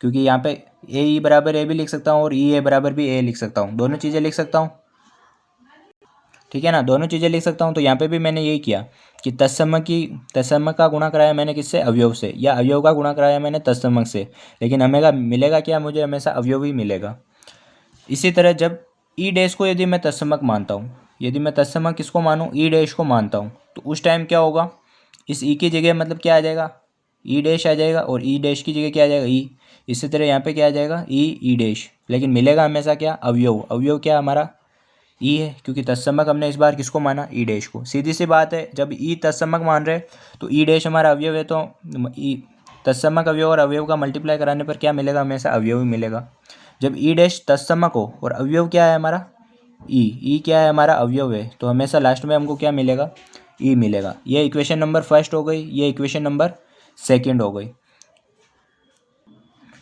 क्योंकि यहाँ पे ए ई बराबर ए भी लिख सकता हूँ और ई ए बराबर भी ए लिख सकता हूँ, दोनों चीज़ें लिख सकता हूँ। ठीक है ना, दोनों चीज़ें लिख सकता हूँ। तो यहाँ पे भी मैंने यही किया कि तत्समक का गुणा कराया मैंने किससे, अवयव से, या अवयव का गुणा कराया मैंने तत्समक से। लेकिन हमें मिलेगा क्या, मुझे हमेशा अवयव ही मिलेगा। इसी तरह जब ई डैश को यदि मैं तत्समक मानता हूँ, यदि मैं तत्समक किसको मानूँ, ई डैश को मानता हूँ, तो उस टाइम क्या होगा, इस ई की जगह मतलब क्या आ जाएगा, ई डैश आ जाएगा, और ई डैश की जगह क्या आ जाएगा, ई। इसी तरह यहाँ पे क्या आ जाएगा, ई डैश। लेकिन मिलेगा हमेशा क्या, अवयव। अवयव क्या हमारा, ई है, क्योंकि तत्समक हमने इस बार किसको माना, ई डैश को। सीधी सी बात है, जब ई तत्समक मान रहे तो ई डैश हमारा अवयव है, तो ई तत्समक अवयव और अवयव का मल्टीप्लाई कराने पर क्या मिलेगा, हमेशा अवयव ही मिलेगा। जब ई डैश तत्समक हो और अवयव क्या है हमारा, ई क्या है हमारा, अवयव है, तो हमेशा लास्ट में हमको क्या मिलेगा, ई मिलेगा। ये इक्वेशन नंबर फर्स्ट हो गई, ये इक्वेशन नंबर सेकंड हो गई।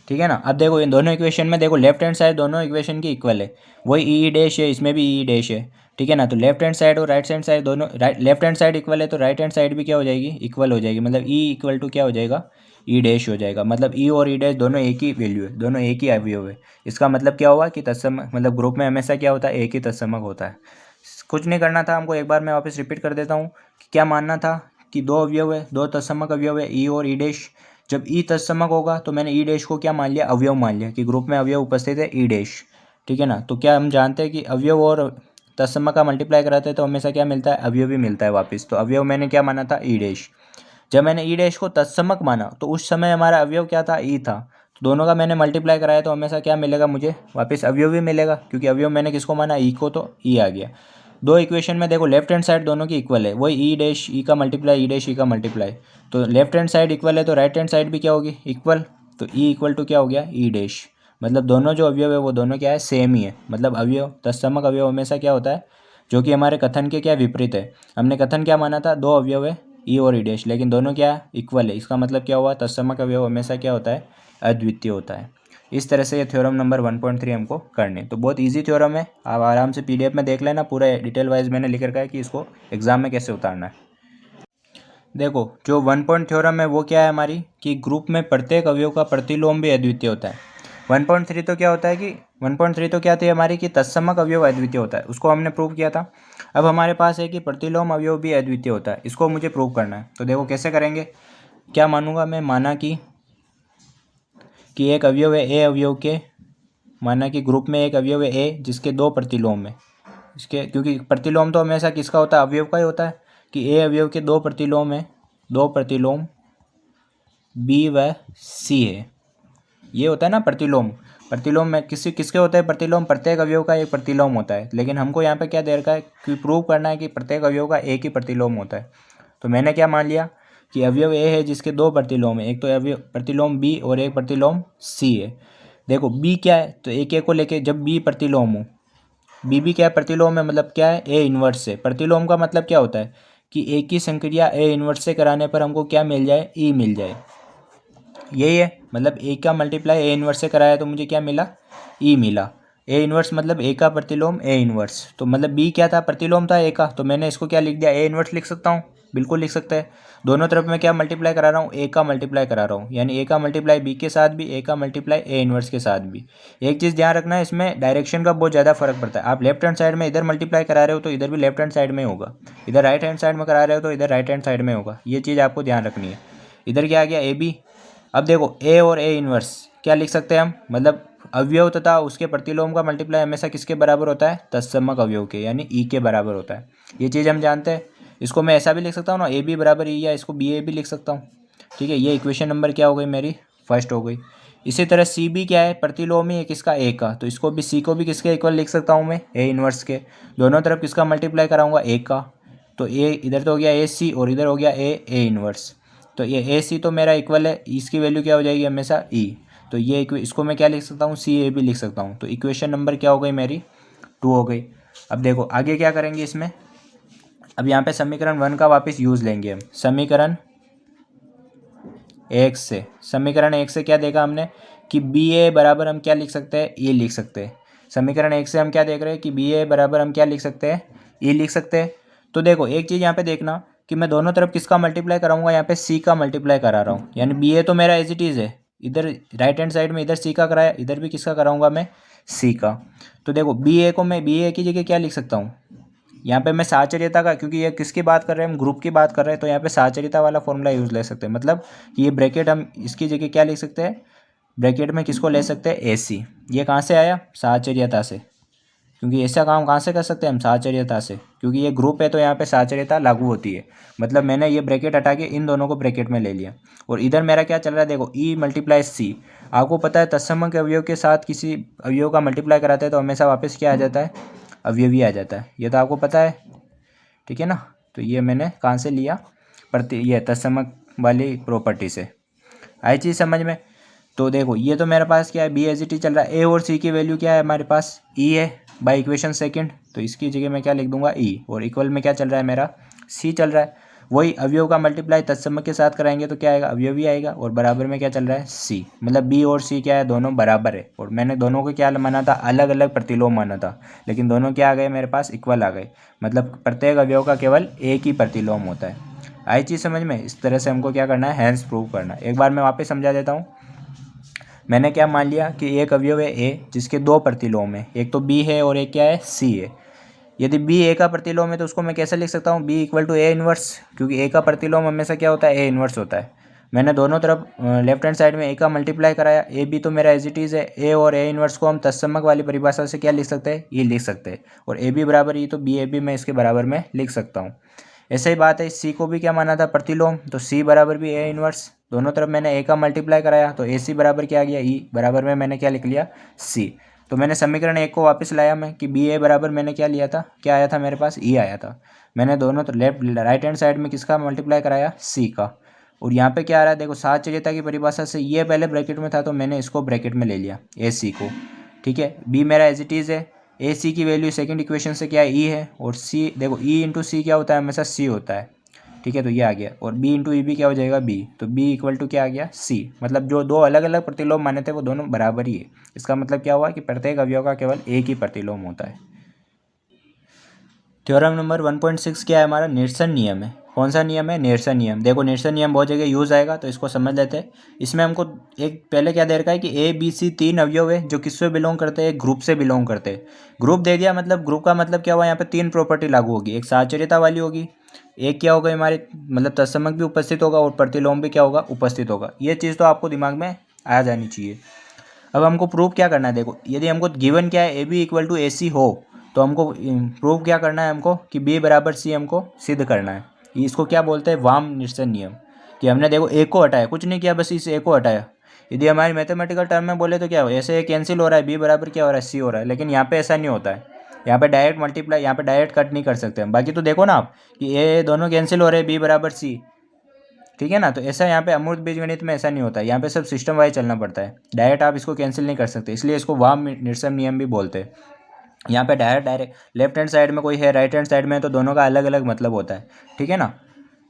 ठीक है ना। अब देखो इन दोनों इक्वेशन में देखो, लेफ्ट हैंड साइड दोनों इक्वेशन की इक्वल है, वही ई डैश है, इसमें भी ई डैश है। ठीक है ना। तो लेफ्ट हैंड साइड और राइट हैंड साइड दोनों, लेफ्ट हैंड साइड इक्वल है तो राइट हैंड साइड भी क्या हो जाएगी, इक्वल हो जाएगी। मतलब ई इक्वल टू क्या हो जाएगा, ई डैश हो जाएगा। मतलब ई और ई डैश दोनों एक ही वैल्यू है, दोनों एक ही अवयव है। इसका मतलब क्या हुआ कि तत्समक, मतलब ग्रुप में हमेशा क्या होता है, एक ही तत्समक होता है। कुछ नहीं करना था हमको, एक बार मैं वापस रिपीट कर देता हूँ कि क्या मानना था कि 2 अवयव है, 2 तत्समक अवयव है, ई और ई डैश। जब ई तत्समक होगा तो मैंने ई डैश को क्या मान लिया, अवयव मान लिया, कि ग्रुप में अवयव उपस्थित है ई डैश। ठीक है ना। तो क्या हम जानते हैं कि अवयव और तत्समक का मल्टीप्लाई कराते हैं तो हमेशा क्या मिलता है, अवयव ही मिलता है वापस। तो अवयव मैंने क्या माना था, ई डैश। जब मैंने ई डैश को तत्समक माना तो उस समय हमारा अवयव क्या था, ई था। तो दोनों का मैंने मल्टीप्लाई कराया तो हमेशा क्या मिलेगा, मुझे वापस अवयव ही मिलेगा, क्योंकि अवयव मैंने किसको माना, ई को, तो ई आ गया। दो इक्वेशन में देखो लेफ्ट हैंड साइड दोनों की इक्वल है, वही ई डैश ई का मल्टीप्लाई, ई डैश ई का मल्टीप्लाई। तो लेफ्ट हैंड साइड इक्वल है तो राइट हैंड साइड भी क्या होगी, इक्वल। तो ई इक्वल टू क्या हो गया, ई डैश। मतलब दोनों जो अवयव है वो दोनों क्या है, सेम ही है। मतलब अवयव, तत्समक अवयव हमेशा क्या होता है, जो कि हमारे कथन के क्या विपरीत है। हमने कथन क्या माना था, 2 अवयव है ई और ई डैश, लेकिन दोनों क्या इक्वल है। इसका मतलब क्या हुआ, तत्समक अवयव हमेशा क्या होता है, अद्वितीय होता है। इस तरह से ये थ्योरम नंबर 1.3 हमको करने। तो बहुत इजी थ्योरम है, आप आराम से PDF में देख लेना, पूरा डिटेल वाइज मैंने लिख रखा है कि इसको एग्जाम में कैसे उतारना है। देखो जो 1 पॉइंट थ्योरम है वो क्या है हमारी, कि ग्रुप में प्रत्येक अवयव का प्रतिलोम भी अद्वितीय होता है। 1.3 तो क्या होता है कि 1.3 तो क्या थी हमारी, कि तत्समक अवयव अद्वितीय होता है, उसको हमने प्रूव किया था। अब हमारे पास है कि प्रतिलोम अवयव भी अद्वितीय होता है, इसको मुझे प्रूव करना है। तो देखो कैसे करेंगे, क्या मानूंगा मैं, माना कि एक अवयव है ए अवयव के, माना कि ग्रुप में एक अवयव है ए जिसके दो प्रतिलोम है, इसके, क्योंकि प्रतिलोम तो हमेशा किसका होता है, अवयव का ही होता है, कि ए अवयव के दो प्रतिलोम है, दो प्रतिलोम बी व सी है, ये होता है ना प्रतिलोम। प्रतिलोम में किसके होते हैं प्रतिलोम, प्रत्येक अवयव का एक प्रतिलोम होता है, लेकिन हमको यहाँ पे क्या दे रखा है कि प्रूव करना है कि प्रत्येक अवयव का एक ही प्रतिलोम होता है। तो मैंने क्या मान लिया कि अवयव ए है जिसके दो प्रतिलोम है, एक तो अवयव प्रतिलोम बी और एक प्रतिलोम सी है। देखो बी क्या है, तो एक को लेके जब बी प्रतिलोम हो, बी क्या है प्रतिलोम है, मतलब क्या है, ए इन्वर्स से। प्रतिलोम का मतलब क्या होता है कि एक ही संक्रिया ए इन्वर्स से कराने पर हमको क्या मिल जाए, ई मिल जाए, यही है। मतलब ए का मल्टीप्लाई ए इन्वर्स से कराया तो मुझे क्या मिला, ई मिला। ए इन्वर्स मतलब ए का प्रतिलोम ए इन्वर्स, तो मतलब बी क्या था, प्रतिलोम था ए का, तो मैंने इसको क्या लिख दिया, ए इन्वर्स लिख सकता हूँ, बिल्कुल लिख सकते हैं। दोनों तरफ मैं क्या मल्टीप्लाई करा रहा हूँ, ए का मल्टीप्लाई करा रहा हूँ, यानी ए का मल्टीप्लाई बी के साथ भी, ए का मल्टीप्लाई ए इन्वर्स के साथ भी। एक चीज़ ध्यान रखना है, इसमें डायरेक्शन का बहुत ज़्यादा फर्क पड़ता है। आप लेफ्ट हैंड साइड में इधर मल्टीप्लाई करा रहे हो तो इधर भी लेफ्ट हैंड साइड में होगा, इधर राइट हैंड साइड में करा रहे हो तो इधर राइट हैंड साइड में होगा, ये चीज़ आपको ध्यान रखनी है। इधर क्या आ गया, ए बी। अब देखो ए और ए इन्वर्स क्या लिख सकते हैं हम, मतलब अवयव तथा उसके प्रतिलोम का मल्टीप्लाई हमेशा किसके बराबर होता है, तत्समक अवयव के, यानी ई के बराबर होता है। ये चीज़ हम जानते हैं। इसको मैं ऐसा भी लिख सकता हूँ ना, ए बी बराबर ई, या इसको बी ए भी लिख सकता हूँ। ठीक है, ये इक्वेशन नंबर क्या हो गई मेरी, फर्स्ट हो गई। इसी तरह सी बी क्या है, प्रतिलोम ही है किसका, ए का, तो इसको भी सी को भी किसके इक्वल लिख सकता हूँ मैं, ए इन्वर्स के। दोनों तरफ किसका मल्टीप्लाई कराऊंगा, ए का, तो ए इधर तो हो गया ए सी और इधर हो गया ए इन्वर्स। तो ये ए सी तो मेरा इक्वल है, इसकी वैल्यू क्या हो जाएगी हमेशा ई, तो ये इसको मैं क्या लिख सकता हूँ, सी ए भी लिख सकता हूँ। तो इक्वेशन नंबर क्या हो गई मेरी, 2 हो गई। अब देखो आगे क्या करेंगे इसमें, अब यहाँ पे समीकरण 1 का वापस यूज़ लेंगे हम। समीकरण 1 से, समीकरण 1 से क्या देखा हमने कि बी ए बराबर हम क्या लिख सकते हैं, ई लिख सकते हैं। समीकरण 1 से हम क्या देख रहे हैं कि बी ए बराबर हम क्या लिख सकते हैं, ई लिख सकते हैं। तो देखो एक चीज़ यहाँ पे देखना कि मैं दोनों तरफ किसका मल्टीप्लाई कराऊंगा, यहाँ पे सी का मल्टीप्लाई करा रहा हूँ, यानी बी ए तो मेरा एज इट इज़ है, इधर राइट हैंड साइड में इधर सी का कराया, इधर भी किसका कराऊंगा मैं, सी का। तो देखो बी ए को मैं बी ए की जगह क्या लिख सकता हूँ, यहाँ पे मैं साहचर्यता का, क्योंकि ये किसकी बात कर रहे हैं हम, ग्रुप की बात कर रहे हैं, तो यहाँ पे साहचर्यता वाला फॉर्मूला यूज़ ले सकते हैं। मतलब ये ब्रैकेट हम इसकी जगह क्या लिख सकते हैं, ब्रैकेट में किसको ले सकते हैं, ए सी। ये कहाँ से आया, साहचर्यता से, क्योंकि ऐसा काम कहाँ से कर सकते हैं हम, साहचर्यता से, क्योंकि ये ग्रुप है तो यहाँ पे साहचर्यता लागू होती है। मतलब मैंने ये ब्रैकेट हटा के इन दोनों को ब्रैकेट में ले लिया, और इधर मेरा क्या चल रहा है, देखो ई मल्टीप्लाई सी। आपको पता है तत्समक अवयव के साथ किसी अवयव का मल्टीप्लाई कराते हैं तो हमेशा वापस क्या आ जाता है, अवयवी आ जाता है, ये तो आपको पता है, ठीक है ना। तो ये मैंने कहाँ से लिया, ये तत्समक वाली प्रॉपर्टी से। आई चीज़ समझ में। तो देखो ये तो मेरे पास क्या है, बी एज इट इज चल रहा है, ए और सी की वैल्यू क्या है हमारे पास, ई है बाय इक्वेशन सेकंड, तो इसकी जगह मैं क्या लिख दूंगा, ई, और इक्वल में क्या चल रहा है मेरा, सी चल रहा है। वही अवयव का मल्टीप्लाई तत्समक के साथ कराएंगे तो क्या आएगा, अवयवी आएगा, और बराबर में क्या चल रहा है, सी। मतलब बी और सी क्या है, दोनों बराबर है, और मैंने दोनों को क्या माना था, अलग अलग प्रतिलोम माना था, लेकिन दोनों क्या आ गए मेरे पास, इक्वल आ गए। मतलब प्रत्येक अवयव का केवल एक ही प्रतिलोम होता है। आई चीज़ समझ में। इस तरह से हमको क्या करना है, हैंस प्रूव करना है। एक बार मैं वापस समझा देता हूँ। मैंने क्या मान लिया कि एक अवयव है ए जिसके दो प्रतिलोम है, एक तो बी है और एक क्या है, सी है। यदि बी ए का प्रतिलोम है तो उसको मैं कैसे लिख सकता हूँ, b equal to a inverse, क्योंकि ए का प्रतिलोम हमेशा क्या होता है, ए इन्वर्स होता है। मैंने दोनों तरफ लेफ्ट हैंड साइड में ए का मल्टीप्लाई कराया, ए बी तो मेरा एज इट इज़ है, ए और ए इन्वर्स को हम तत्समक वाली परिभाषा से क्या लिख सकते हैं, ई लिख सकते हैं, और ए बी बराबर ई, तो बी ए बी मैं इसके बराबर में लिख सकता हूँ। ऐसा ही बात है, सी को भी क्या माना था, प्रतिलोम, तो सी बराबर भी ए इन्वर्स, दोनों तरफ मैंने ए का मल्टीप्लाई कराया तो ए सी बराबर क्या आ गया, ई, बराबर में मैंने क्या लिख लिया, सी। तो मैंने समीकरण 1 को वापस लाया मैं कि बी ए बराबर मैंने क्या लिया था, क्या आया था मेरे पास, ई आया था। मैंने दोनों तो लेफ्ट राइट हैंड साइड में किसका मल्टीप्लाई कराया, सी का, और यहाँ पे क्या आ रहा है, देखो साहचर्यता की परिभाषा से ये पहले ब्रैकेट में था तो मैंने इसको ब्रैकेट में ले लिया, ए सी को। ठीक है, बी मेरा एज इट इज़ है, ए सी की वैल्यू सेकंड इक्वेशन से क्या है, ई है, और सी देखो ई इंटू सी क्या होता है, हमेशा सी होता है। ठीक है, तो ये आ गया। और b इंटू ई बी क्या हो जाएगा b, तो b इक्वल टू क्या आ गया c। मतलब जो दो अलग अलग प्रतिलोम माने थे वो दोनों बराबर ही है। इसका मतलब क्या हुआ कि प्रत्येक अवयव का केवल एक ही प्रतिलोम होता है। थ्योरम नंबर 1.6 क्या है हमारा, निरसन नियम है। कौन सा नियम है, निरसन नियम। देखो निरसन नियम बहुत जगह यूज आएगा तो इसको समझ लेते हैं। इसमें हमको एक पहले क्या दे रखा है कि ए बी सी तीन अवयव है जो किससे बिलोंग करते हैं, ग्रुप से बिलोंग करते हैं। ग्रुप दे दिया, मतलब ग्रुप का मतलब क्या हुआ, यहाँ पे तीन प्रॉपर्टी लागू होगी। एक साहचर्यता वाली होगी, एक क्या होगा हमारे मतलब तत्समक भी उपस्थित होगा और प्रतिलोम भी क्या होगा, उपस्थित होगा। ये चीज़ तो आपको दिमाग में आ जानी चाहिए। अब हमको प्रूव क्या करना है, देखो यदि हमको गिवन क्या है ए बी इक्वल टू ए सी हो तो हमको प्रूव क्या करना है हमको कि बी बराबर सी हमको सिद्ध करना है। इसको क्या बोलते हैं, वाम निरसन नियम। कि हमने देखो ए को हटाया, कुछ नहीं किया, बस इस ए को हटाया। यदि हमारी मैथमेटिकल टर्म में बोले तो क्या हो, ऐसे कैंसिल हो रहा है, बी बराबर क्या हो रहा है, सी हो रहा है। लेकिन यहाँ पे ऐसा नहीं होता है, यहाँ पे डायरेक्ट मल्टीप्लाई, यहाँ पे डायरेक्ट कट नहीं कर सकते हम। बाकी तो देखो ना आप कि ए दोनों कैंसिल हो रहे हैं, बी बराबर सी, ठीक है ना। तो ऐसा यहाँ पे अमूर्त बीजगणित में ऐसा नहीं होता है, यहाँ पे सब सिस्टम वाइज चलना पड़ता है। डायरेक्ट आप इसको कैंसिल नहीं कर सकते, इसलिए इसको वाम निरसन नियम भी बोलते हैं। यहाँ पे डायरेक्ट लेफ्ट हैंड साइड में कोई है, राइट हैंड साइड में है, तो दोनों का अलग अलग मतलब होता है, ठीक है ना।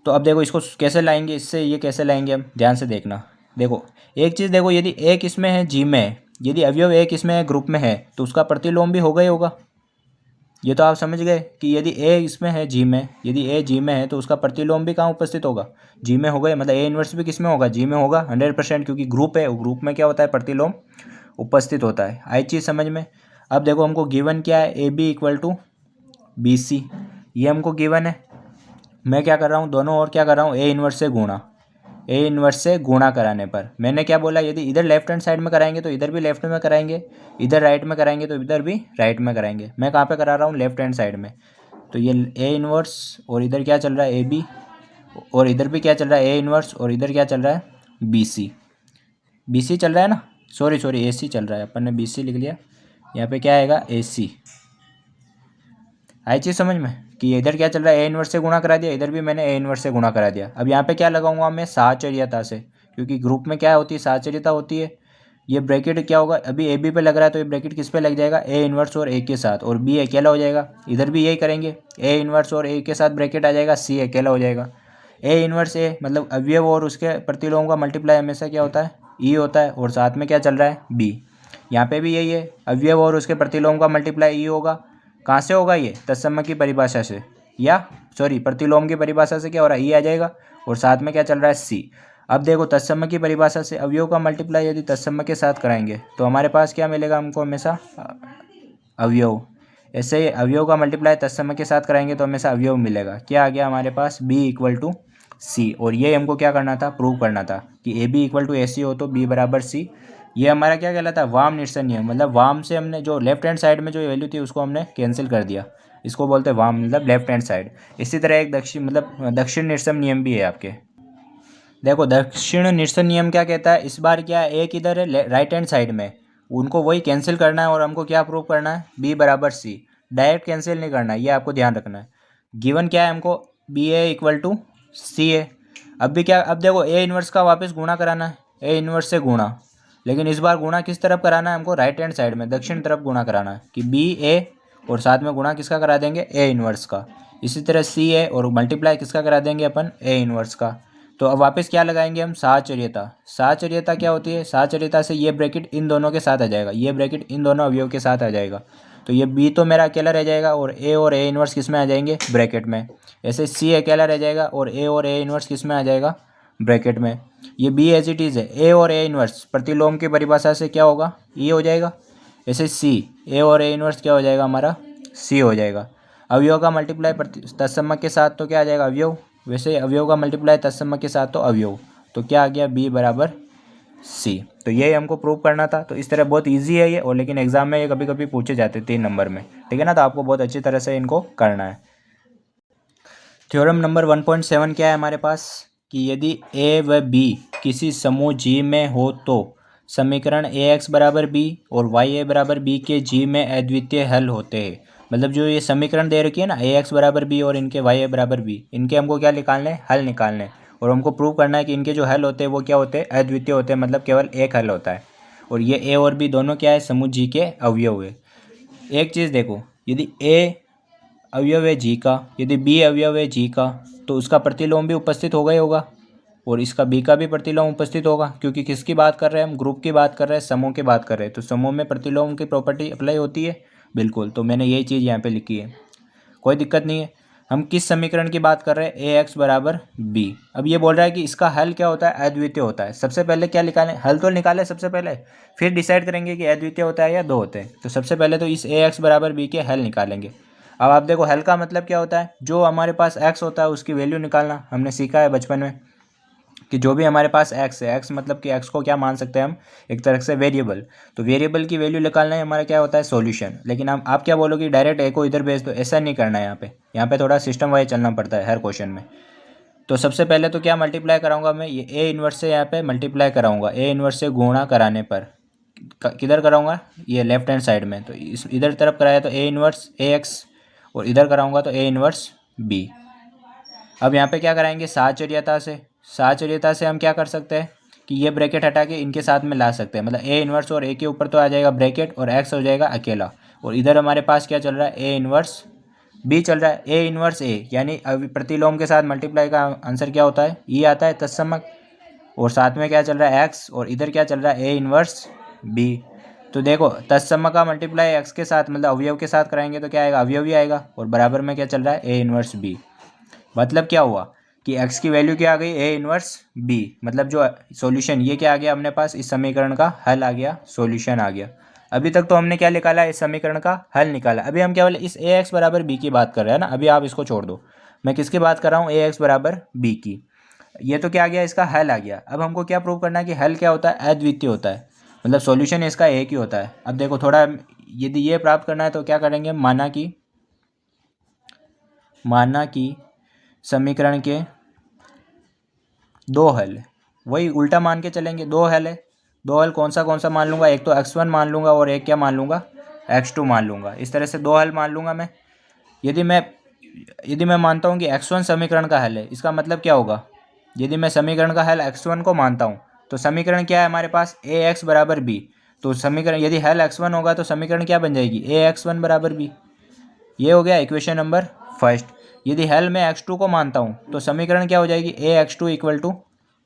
तो अब देखो इसको कैसे लाएंगे, इससे ये कैसे लाएंगे हम, ध्यान से देखना। देखो एक चीज़ देखो, यदि एक इसमें है जी में है, यदि अवयव एक इसमें है ग्रुप में है तो उसका प्रतिलोम भी होगा ही होगा। ये तो आप समझ गए कि यदि ए इसमें है जी में, यदि ए जी में है तो उसका प्रतिलोम भी कहाँ उपस्थित होगा, जी में होगा। मतलब ए इन्वर्स भी किस में होगा, जी में होगा 100%, क्योंकि ग्रुप है, ग्रुप में क्या होता है, प्रतिलोम उपस्थित होता है। आई चीज़ समझ में। अब देखो हमको गिवन क्या है, a b equal to b c, ये हमको गिवन है। मैं क्या कर रहा हूँ, दोनों और क्या कर रहा हूँ, ए इन्वर्स से गुणा। ए इन्वर्स से गुणा कराने पर मैंने क्या बोला, यदि इधर लेफ्ट हैंड साइड में कराएंगे तो इधर भी लेफ्ट में कराएंगे, इधर राइट में कराएंगे तो इधर भी राइट में कराएंगे। मैं कहाँ पे करा रहा हूँ, लेफ्ट हैंड साइड में। तो ये ए इन्वर्स और इधर क्या चल रहा है, ए बी, और इधर भी क्या चल रहा है, ए इन्वर्स, और इधर क्या चल रहा है, बी सी। बी सी चल रहा है ना, सॉरी ए सी चल रहा है, अपन ने बी सी लिख लिया। यहाँ पे क्या आएगा, ए सी। आई चीज़ समझ में कि इधर क्या चल रहा है, ए इन्वर्स से गुणा करा दिया, इधर भी मैंने ए इन्वर्स से गुणा करा दिया। अब यहाँ पे क्या लगाऊंगा मैं, साहचर्यता से, क्योंकि ग्रुप में क्या होती है, साहचर्यता होती है। ये ब्रैकेट क्या होगा, अभी ए बी पे लग रहा है तो ये ब्रैकेट किस पे लग जाएगा, ए इन्वर्स और ए के साथ, और बी अकेला हो जाएगा। इधर भी यही करेंगे, ए इन्वर्स और ए के साथ ब्रैकेट आ जाएगा, सी अकेला हो जाएगा। ए इन्वर्स ए मतलब अवयव और उसके प्रतिलोम का मल्टीप्लाई हमेशा क्या होता है, ई होता है, और साथ में क्या चल रहा है, बी। यहाँ पे भी यही है, अवयव और उसके प्रतिलोम का मल्टीप्लाई ई होगा। कहाँ से होगा, ये तत्समक की परिभाषा से, या सॉरी प्रतिलोम की परिभाषा से क्या हो रहा है, ई आ जाएगा, और साथ में क्या चल रहा है, सी। अब देखो तत्समक की परिभाषा से अवयव का मल्टीप्लाई यदि तत्समक के साथ कराएंगे तो हमारे पास क्या मिलेगा हमको, हमेशा अवयव। ऐसे ही अवयव का मल्टीप्लाई तत्समक के साथ कराएंगे तो हमेशा अवयव मिलेगा। क्या आ गया हमारे पास, बी इक्वल टू सी। और ये हमको क्या करना था, प्रूव करना था कि ए बी इक्वल टू ए सी हो तो बी बराबर सी। ये हमारा क्या कहलाता है, वाम निरसन नियम। मतलब वाम से हमने जो लेफ्ट हैंड साइड में जो वैल्यू थी उसको हमने कैंसिल कर दिया, इसको बोलते हैं वाम, मतलब लेफ्ट हैंड साइड। इसी तरह एक दक्षिण मतलब दक्षिण निरसन नियम भी है आपके। देखो दक्षिण निरसन नियम क्या कहता है, इस बार क्या है, एक इधर है राइट हैंड साइड में, उनको वही कैंसिल करना है और हमको क्या प्रूव करना है, बी बराबर सी। डायरेक्ट कैंसिल नहीं करना है, ये आपको ध्यान रखना है। गिवन क्या है हमको, बी ए इक्वल टू सी ए। अब भी क्या, अब देखो ए इन्वर्स का वापस गुणा कराना है, ए इन्वर्स से गुणा। लेकिन इस बार गुणा किस तरफ कराना है हमको, राइट हैंड साइड में, दक्षिण तरफ गुणा कराना है कि बी ए, और साथ में गुणा किसका करा देंगे, ए इन्वर्स का। इसी तरह सी ए और मल्टीप्लाई किसका करा देंगे अपन, ए इन्वर्स का। तो अब वापस क्या लगाएंगे हम, साहचर्यता। साहचर्यता क्या होती है, साहचर्यता से ये ब्रैकेट इन दोनों के साथ आ जाएगा, ये ब्रैकेट इन दोनों अवयव के साथ आ जाएगा। तो ये बी तो मेरा अकेला रह जाएगा और ए इन्वर्स किस में आ जाएंगे, ब्रैकेट में। ऐसे सी अकेला रह जाएगा और ए इन्वर्स किस में आ जाएगा, ब्रैकेट में। ये बी एज इट इज़ है, ए और ए इन्वर्स प्रतिलोम की परिभाषा से क्या होगा, ई हो जाएगा। ऐसे सी, ए और ए इन्वर्स क्या हो जाएगा हमारा, सी हो जाएगा। अवयव का मल्टीप्लाई तत्समक के साथ तो क्या आ जाएगा, अवयव। वैसे अवयव का मल्टीप्लाई तत्समक के साथ तो अवयव। तो क्या आ गया, बी बराबर सी। तो यही हमको प्रूव करना था। तो इस तरह बहुत इजी है ये, और लेकिन एग्जाम में ये कभी कभी पूछे जाते 3 नंबर में, ठीक है ना। तो आपको बहुत अच्छी तरह से इनको करना है। थ्योरम नंबर 1.7 क्या है हमारे पास, कि यदि ए व बी किसी समूह जी में हो तो समीकरण ए एक्स बराबर बी और वाई ए बराबर बी के जी में अद्वितीय हल होते हैं। मतलब जो ये समीकरण दे रखी है ना, ए एक्स बराबर बी और इनके वाई ए बराबर बी, इनके हमको क्या निकालने हैं, हल निकालने हैं। और हमको प्रूव करना है कि इनके जो हल होते हैं वो क्या होते हैं, अद्वितीय होते हैं, मतलब केवल एक हल होता है। और ये ए और बी दोनों क्या है, समूह जी के अवयव है। एक चीज़ देखो, यदि ए अवयव है जी का, यदि बी अवयव है जी का, तो उसका प्रतिलोम भी उपस्थित होगा ही होगा, और इसका बी का भी प्रतिलोम उपस्थित होगा, क्योंकि किसकी बात कर रहे हैं हम, ग्रुप की बात कर रहे हैं, समूह की बात कर रहे हैं, तो समूह में प्रतिलोम की प्रॉपर्टी अप्लाई होती है। बिल्कुल, तो मैंने यही चीज़ यहाँ पे लिखी है, कोई दिक्कत नहीं है। हम किस समीकरण की बात कर रहे हैं, ए एक्स बराबर बी। अब ये बोल रहा है कि इसका हल क्या होता है, अद्वितीय होता है। सबसे पहले क्या निकालें, हल तो निकालें सबसे पहले, फिर डिसाइड करेंगे कि अद्वितीय होता है या दो होते हैं। तो सबसे पहले तो इस ए एक्स बराबर बी के हल निकालेंगे। अब आप देखो, हल का मतलब क्या होता है, जो हमारे पास एक्स होता है उसकी वैल्यू निकालना। हमने सीखा है बचपन में कि जो भी हमारे पास एक्स है, एक्स मतलब कि एक्स को क्या मान सकते हैं हम, एक तरह से वेरिएबल, तो वेरिएबल की वैल्यू निकालना है हमारा क्या होता है, सॉल्यूशन। लेकिन आप क्या बोलोगे, डायरेक्ट ए को इधर भेज दो, ऐसा नहीं करना है। यहाँ पे थोड़ा सिस्टम वाइज चलना पड़ता है हर क्वेश्चन में। तो सबसे पहले तो क्या मल्टीप्लाई कराऊंगा मैं, ये ए इन्वर्स से यहाँ पे मल्टीप्लाई कराऊंगा, ए इन्वर्स से गुणा कराने पर किधर कराऊंगा, ये लेफ्ट हैंड साइड में। तो इस इधर तरफ कराया तो ए इन्वर्स ए एक्स, और इधर कराऊंगा तो ए इन्वर्स बी। अब यहाँ पे क्या कराएंगे, साहचर्यता से। साहचर्यता से हम क्या कर सकते हैं कि ये ब्रैकेट हटा के इनके साथ में ला सकते हैं, मतलब ए इन्वर्स और ए के ऊपर तो आ जाएगा ब्रैकेट और एक्स हो जाएगा अकेला, और इधर हमारे पास क्या चल रहा है, ए इन्वर्स बी चल रहा है। ए इन्वर्स ए यानी अभी प्रतिलोम के साथ मल्टीप्लाई का आंसर क्या होता है, ई आता है तत्समक, और साथ में क्या चल रहा है, एक्स, और इधर क्या चल रहा है, ए इन्वर्स बी। तो देखो, तत्समक का मल्टीप्लाई एक्स के साथ मतलब अवयव के साथ कराएंगे तो क्या आएगा, अवयव ही आएगा, और बराबर में क्या चल रहा है, ए इन्वर्स बी। मतलब क्या हुआ कि x की वैल्यू क्या आ गई, ए इन्वर्स b, मतलब जो सॉल्यूशन ये क्या आ गया अपने पास, इस समीकरण का हल आ गया, सॉल्यूशन आ गया। अभी तक तो हमने क्या निकाला, इस समीकरण का हल निकाला। अभी हम क्या बोले, इस ए एक्स बराबर बी की बात कर रहे हैं ना। अभी आप इसको छोड़ दो, मैं किसकी बात कर रहा हूँ, ए एक्स बराबर बी की। ये तो क्या आ गया, इसका हल आ गया। अब हमको क्या प्रूव करना है कि हल क्या होता है, अद्वितीय होता है, मतलब सॉल्यूशन इसका एक ही होता है। अब देखो थोड़ा, यदि ये प्राप्त करना है तो क्या करेंगे, माना कि समीकरण के दो हल, वही उल्टा मान के चलेंगे, दो हल है। दो हल कौन सा मान लूँगा, एक तो x1 मान लूँगा और एक क्या मान लूँगा, x2 मान लूँगा। इस तरह से दो हल मान लूँगा मैं। यदि मैं मानता हूँ कि x1 समीकरण का हल है, इसका मतलब क्या होगा, यदि मैं समीकरण का हल x1 को मानता हूँ तो समीकरण क्या है हमारे पास, ए एक्स बराबर बी। तो समीकरण यदि हल x1 होगा तो समीकरण क्या बन जाएगी, ए x1 बराबर बी। ये हो गया इक्वेशन नंबर फर्स्ट। यदि हल मैं x2 को मानता हूँ तो समीकरण क्या हो जाएगी, ए x2 इक्वल टू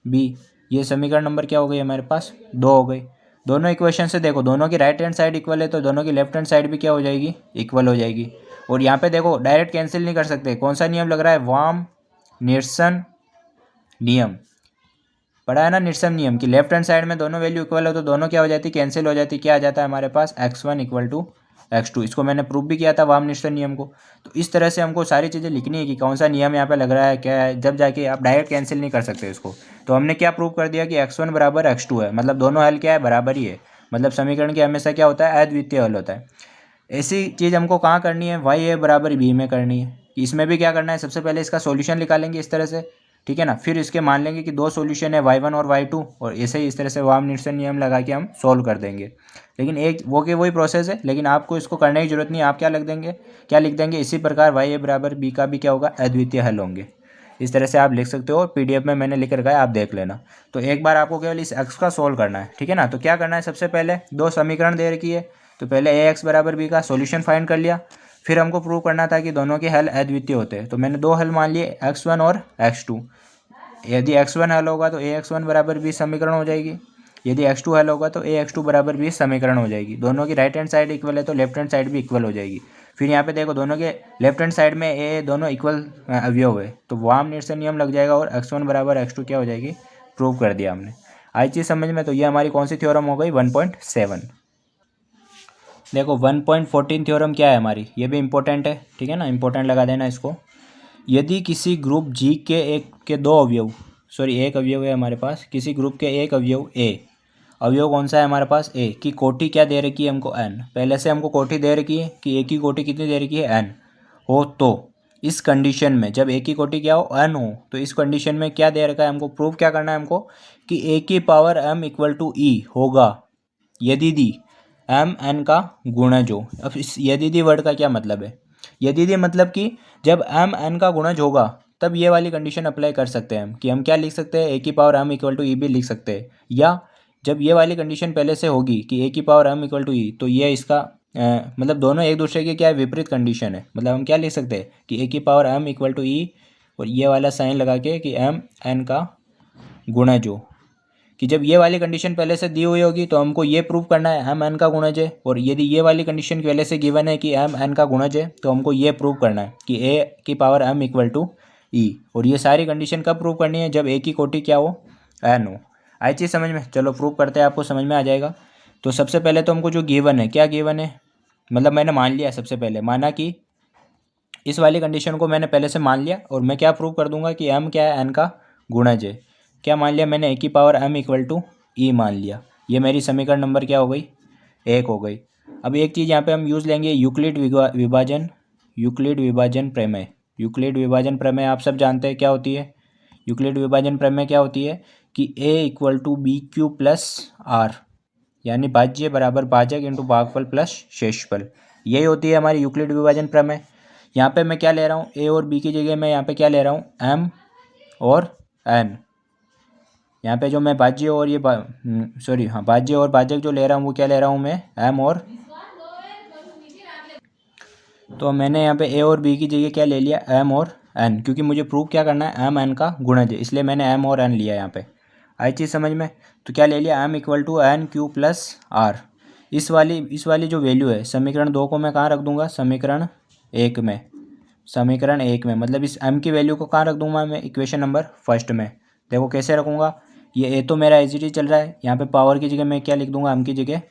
बी। ये समीकरण नंबर क्या हो गई हमारे पास, दो हो गई। दोनों इक्वेशन से देखो, दोनों की राइट हैंड साइड इक्वल है तो दोनों की लेफ्ट हैंड साइड भी क्या हो जाएगी, इक्वल हो जाएगी। और यहाँ पे देखो डायरेक्ट कैंसिल नहीं कर सकते, कौन सा नियम लग रहा है, वाम निरसन नियम। पढ़ा है ना निरसन नियम की लेफ्ट हैंड साइड में दोनों वैल्यू इक्वल हो तो दोनों क्या हो जाती, कैंसिल हो जाती। क्या आ जाता है हमारे पास, x1 इक्वल टू x2। इसको मैंने प्रूव भी किया था वाम निरसन नियम को। तो इस तरह से हमको सारी चीज़ें लिखनी है कि कौन सा नियम यहाँ पे लग रहा है, क्या है, जब जाके आप डायरेक्ट कैंसिल नहीं कर सकते इसको। तो हमने क्या प्रूव कर दिया कि x1 बराबर x2 है, मतलब दोनों हल क्या है, बराबर ही है। मतलब समीकरण की हमेशा क्या होता है, अद्वितीय हल होता है। ऐसी चीज़ हमको कहाँ करनी है, वाई ए बराबर बी में करनी है। कि इसमें भी क्या करना है, सबसे पहले इसका सॉल्यूशन निकालेंगे इस तरह से, ठीक है ना। फिर इसके मान लेंगे कि दो सॉल्यूशन है y1 और y2, और ऐसे ही इस तरह से वाम निरसन नियम लगा के हम सोल्व कर देंगे। लेकिन एक वो के वही प्रोसेस है, लेकिन आपको इसको करने की जरूरत नहीं है। आप क्या लिख देंगे, इसी प्रकार वाई ए बराबर बी का भी क्या होगा, अद्वितीय हल होंगे। इस तरह से आप लिख सकते हो, पीडीएफ में मैंने लिख रखा है, आप देख लेना। तो एक बार आपको केवल इस एक्स का सोल्व करना है, ठीक है ना। तो क्या करना है, सबसे पहले दो समीकरण दे रखी है, तो पहले ए एक्स बराबर बी का सॉल्यूशन फाइंड कर लिया। फिर हमको प्रूव करना था कि दोनों के हल अद्वितीय होते हैं, तो मैंने दो हल मान लिए, x1 और x2। यदि x1 हल होगा तो ए x1 बराबर बी समीकरण हो जाएगी, यदि x2 हल होगा तो ए x2 बराबर बी समीकरण हो जाएगी। दोनों की राइट हैंड साइड इक्वल है तो लेफ्ट हैंड साइड भी इक्वल हो जाएगी। फिर यहाँ पे देखो, दोनों के लेफ्ट हैंड साइड में ए दोनों इक्वल अवयव है, तो वाम निरसन नियम लग जाएगा और x1 बराबर x2 क्या हो जाएगी, प्रूव कर दिया हमने। आई चीज़ समझ में। तो ये हमारी कौन सी थ्योरम हो गई, 1.7। देखो 1.14 थ्योरम क्या है हमारी, ये भी इंपॉर्टेंट है, ठीक है ना, इंपॉर्टेंट लगा देना इसको। यदि किसी ग्रुप जी के एक अवयव है हमारे पास, किसी ग्रुप के एक अवयव ए, अवयव कौन सा है हमारे पास, ए की कोटि क्या दे रखी है हमको, एन। पहले से हमको कोटि दे रखी है कि ए की कोटि कितनी दे रखी है, एन हो। तो इस कंडीशन में जब ए की कोटि क्या हो, एन हो, तो इस कंडीशन में क्या दे रखा है हमको, प्रूव क्या करना है हमको कि ए की पावर एम इक्वल टू ई होगा यदि एम एन का गुणज हो। अब इस यदि वर्ड का क्या मतलब है, यदि मतलब कि जब एम एन का गुणज होगा तब ये वाली कंडीशन अप्लाई कर सकते हैं हम, कि हम क्या लिख सकते हैं, ए की पावर एम इक्वल टू ई भी लिख सकते हैं। या जब ये वाली कंडीशन पहले से होगी कि ए की पावर एम इक्वल टू ई, तो ये इसका मतलब दोनों एक दूसरे के क्या है, विपरीत कंडीशन है। मतलब हम क्या लिख सकते हैं कि ए की power m equal to e और ये वाला साइन लगा के कि एम एन का गुणज हो, कि जब ये वाली कंडीशन पहले से दी हुई होगी तो हमको ये प्रूव करना है एम एन का गुणज है, और यदि ये वाली कंडीशन पहले से गिवन है कि एम एन का गुणज है तो हमको ये प्रूव करना है कि ए की power m equal to e. और ये सारी कंडीशन कब प्रूव करनी है, जब ए की कोटि क्या हो, एन हो। आई चीज़ समझ में? चलो प्रूव करते हैं, आपको समझ में आ जाएगा। तो सबसे पहले तो हमको जो गिवन है, क्या गिवन है, मतलब मैंने मान लिया, सबसे पहले माना कि इस वाली कंडीशन को मैंने पहले से मान लिया, और मैं क्या प्रूव कर दूंगा कि एम क्या है, एन का गुणज है। क्या मान लिया मैंने, ए की पावर एम इक्वल टू ई मान लिया। ये मेरी समीकरण नंबर क्या हो गई, 1 हो गई। अब एक चीज़ यहाँ पे हम यूज़ लेंगे, यूक्लिड विभाजन प्रमेय। यूक्लिड विभाजन प्रमेय आप सब जानते हैं क्या होती है। यूक्लिड विभाजन प्रमेय क्या होती है कि A equal to B Q plus R, यानी भाज्य बराबर भाजक इंटू भागफल प्लस शेषफल, यही होती है हमारी यूक्लिड विभाजन प्रमेय। यहाँ पे मैं क्या ले रहा हूँ, ए और बी की जगह मैं यहाँ पे क्या ले रहा हूँ, एम और एन। यहाँ पे जो मैं भाज्य और ये भाज्य और भाजक जो ले रहा हूँ वो क्या ले रहा हूँ मैं, एम और, तो मैंने यहाँ पे ए और बी की जगह क्या ले लिया, एम और एन, क्योंकि मुझे प्रूव क्या करना है, एम एन का गुणज है, इसलिए मैंने एम और एन लिया यहाँ पे। आई चीज़ समझ में? तो क्या ले लिया, m equal to N q plus r. इस वाली जो वैल्यू है, समीकरण 2 को मैं कहाँ रख दूंगा, समीकरण 1 में। समीकरण 1 में मतलब इस m की वैल्यू को कहाँ रख दूंगा मैं, इक्वेशन नंबर 1 में। देखो कैसे रखूँगा, ये a तो मेरा एज इट इज चल रहा है, यहाँ पे पावर की जगह मैं क्या लिख दूंगा, m की जगह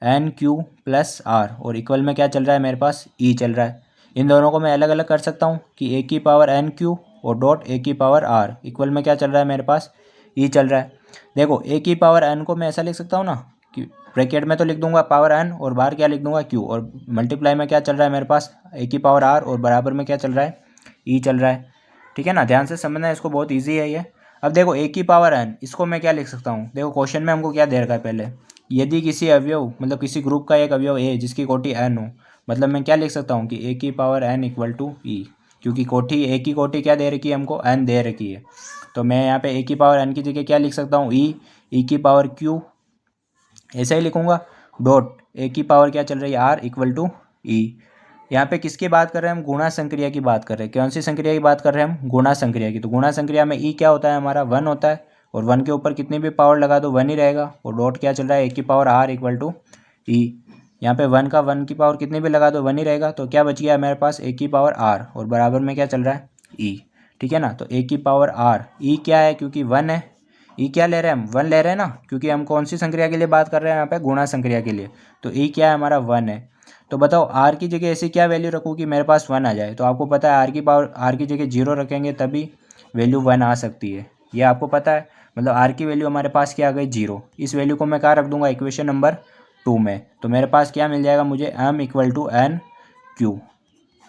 एन क्यू प्लस आर, और इक्वल में क्या चल रहा है मेरे पास, e चल रहा है। इन दोनों को मैं अलग अलग कर सकता हूँ कि a की पावर एन क्यू और डॉट a की पावर r, इक्वल में क्या चल रहा है मेरे पास, e चल रहा है। देखो a की पावर n को मैं ऐसा लिख सकता हूँ ना कि ब्रैकेट में तो लिख दूंगा पावर n और बाहर क्या लिख दूंगा q, और मल्टीप्लाई में क्या चल रहा है मेरे पास, a की पावर r और बराबर में क्या चल रहा है, e चल रहा है। ठीक है ना, ध्यान से समझना है इसको, बहुत ईजी है ये। अब देखो a की पावर n, इसको मैं क्या लिख सकता हूँ, देखो क्वेश्चन में हमको क्या दे रखा है पहले, यदि किसी अवयव मतलब किसी ग्रुप का एक अवयव a जिसकी कोटि n हो, मतलब मैं क्या लिख सकता हूँ कि a की पावर n इक्वल टू ई, क्योंकि कोटि a की कोटि क्या दे रखी है हमको, n दे रखी है। तो मैं यहाँ पे a की पावर n की जगह क्या लिख सकता हूँ, e की पावर q, ऐसे ही लिखूंगा, डॉट a की पावर क्या चल रही है, r इक्वल टू ई। यहाँ पे किसकी बात कर रहे हैं हम, गुणा संक्रिया की बात कर रहे हैं। कौन सी संक्रिया की बात कर रहे हैं हम, गुणा संक्रिया की। तो गुणा संक्रिया में ई क्या होता है हमारा, 1 होता है, और 1 के ऊपर कितनी भी पावर लगा दो 1 ही रहेगा, और डॉट क्या चल रहा है, a की पावर r इक्वल टू ई। यहाँ पे 1 की पावर कितनी भी लगा दो 1 ही रहेगा, तो क्या बच गया मेरे पास, a की पावर r और बराबर में क्या चल रहा है, e। ठीक है ना, तो a की पावर r, e क्या है, क्योंकि 1 है, ई क्या ले रहे हैं हम, 1 ले रहे हैं ना, क्योंकि हम कौन सी संक्रिया के लिए बात कर रहे हैं यहाँ पे, गुणा संक्रिया के लिए। तो ई क्या है हमारा, 1 है। तो बताओ आर की जगह ऐसी क्या वैल्यू रखूँ कि मेरे पास 1 आ जाए। तो आपको पता है आर की पावर, आर की जगह 0 रखेंगे तभी वैल्यू 1 आ सकती है, ये आपको पता है। मतलब आर की वैल्यू हमारे पास क्या आ गई, 0। इस वैल्यू को मैं कहाँ रख दूंगा, इक्वेशन नंबर 2 में। तो मेरे पास क्या मिल जाएगा मुझे, M equal to N Q.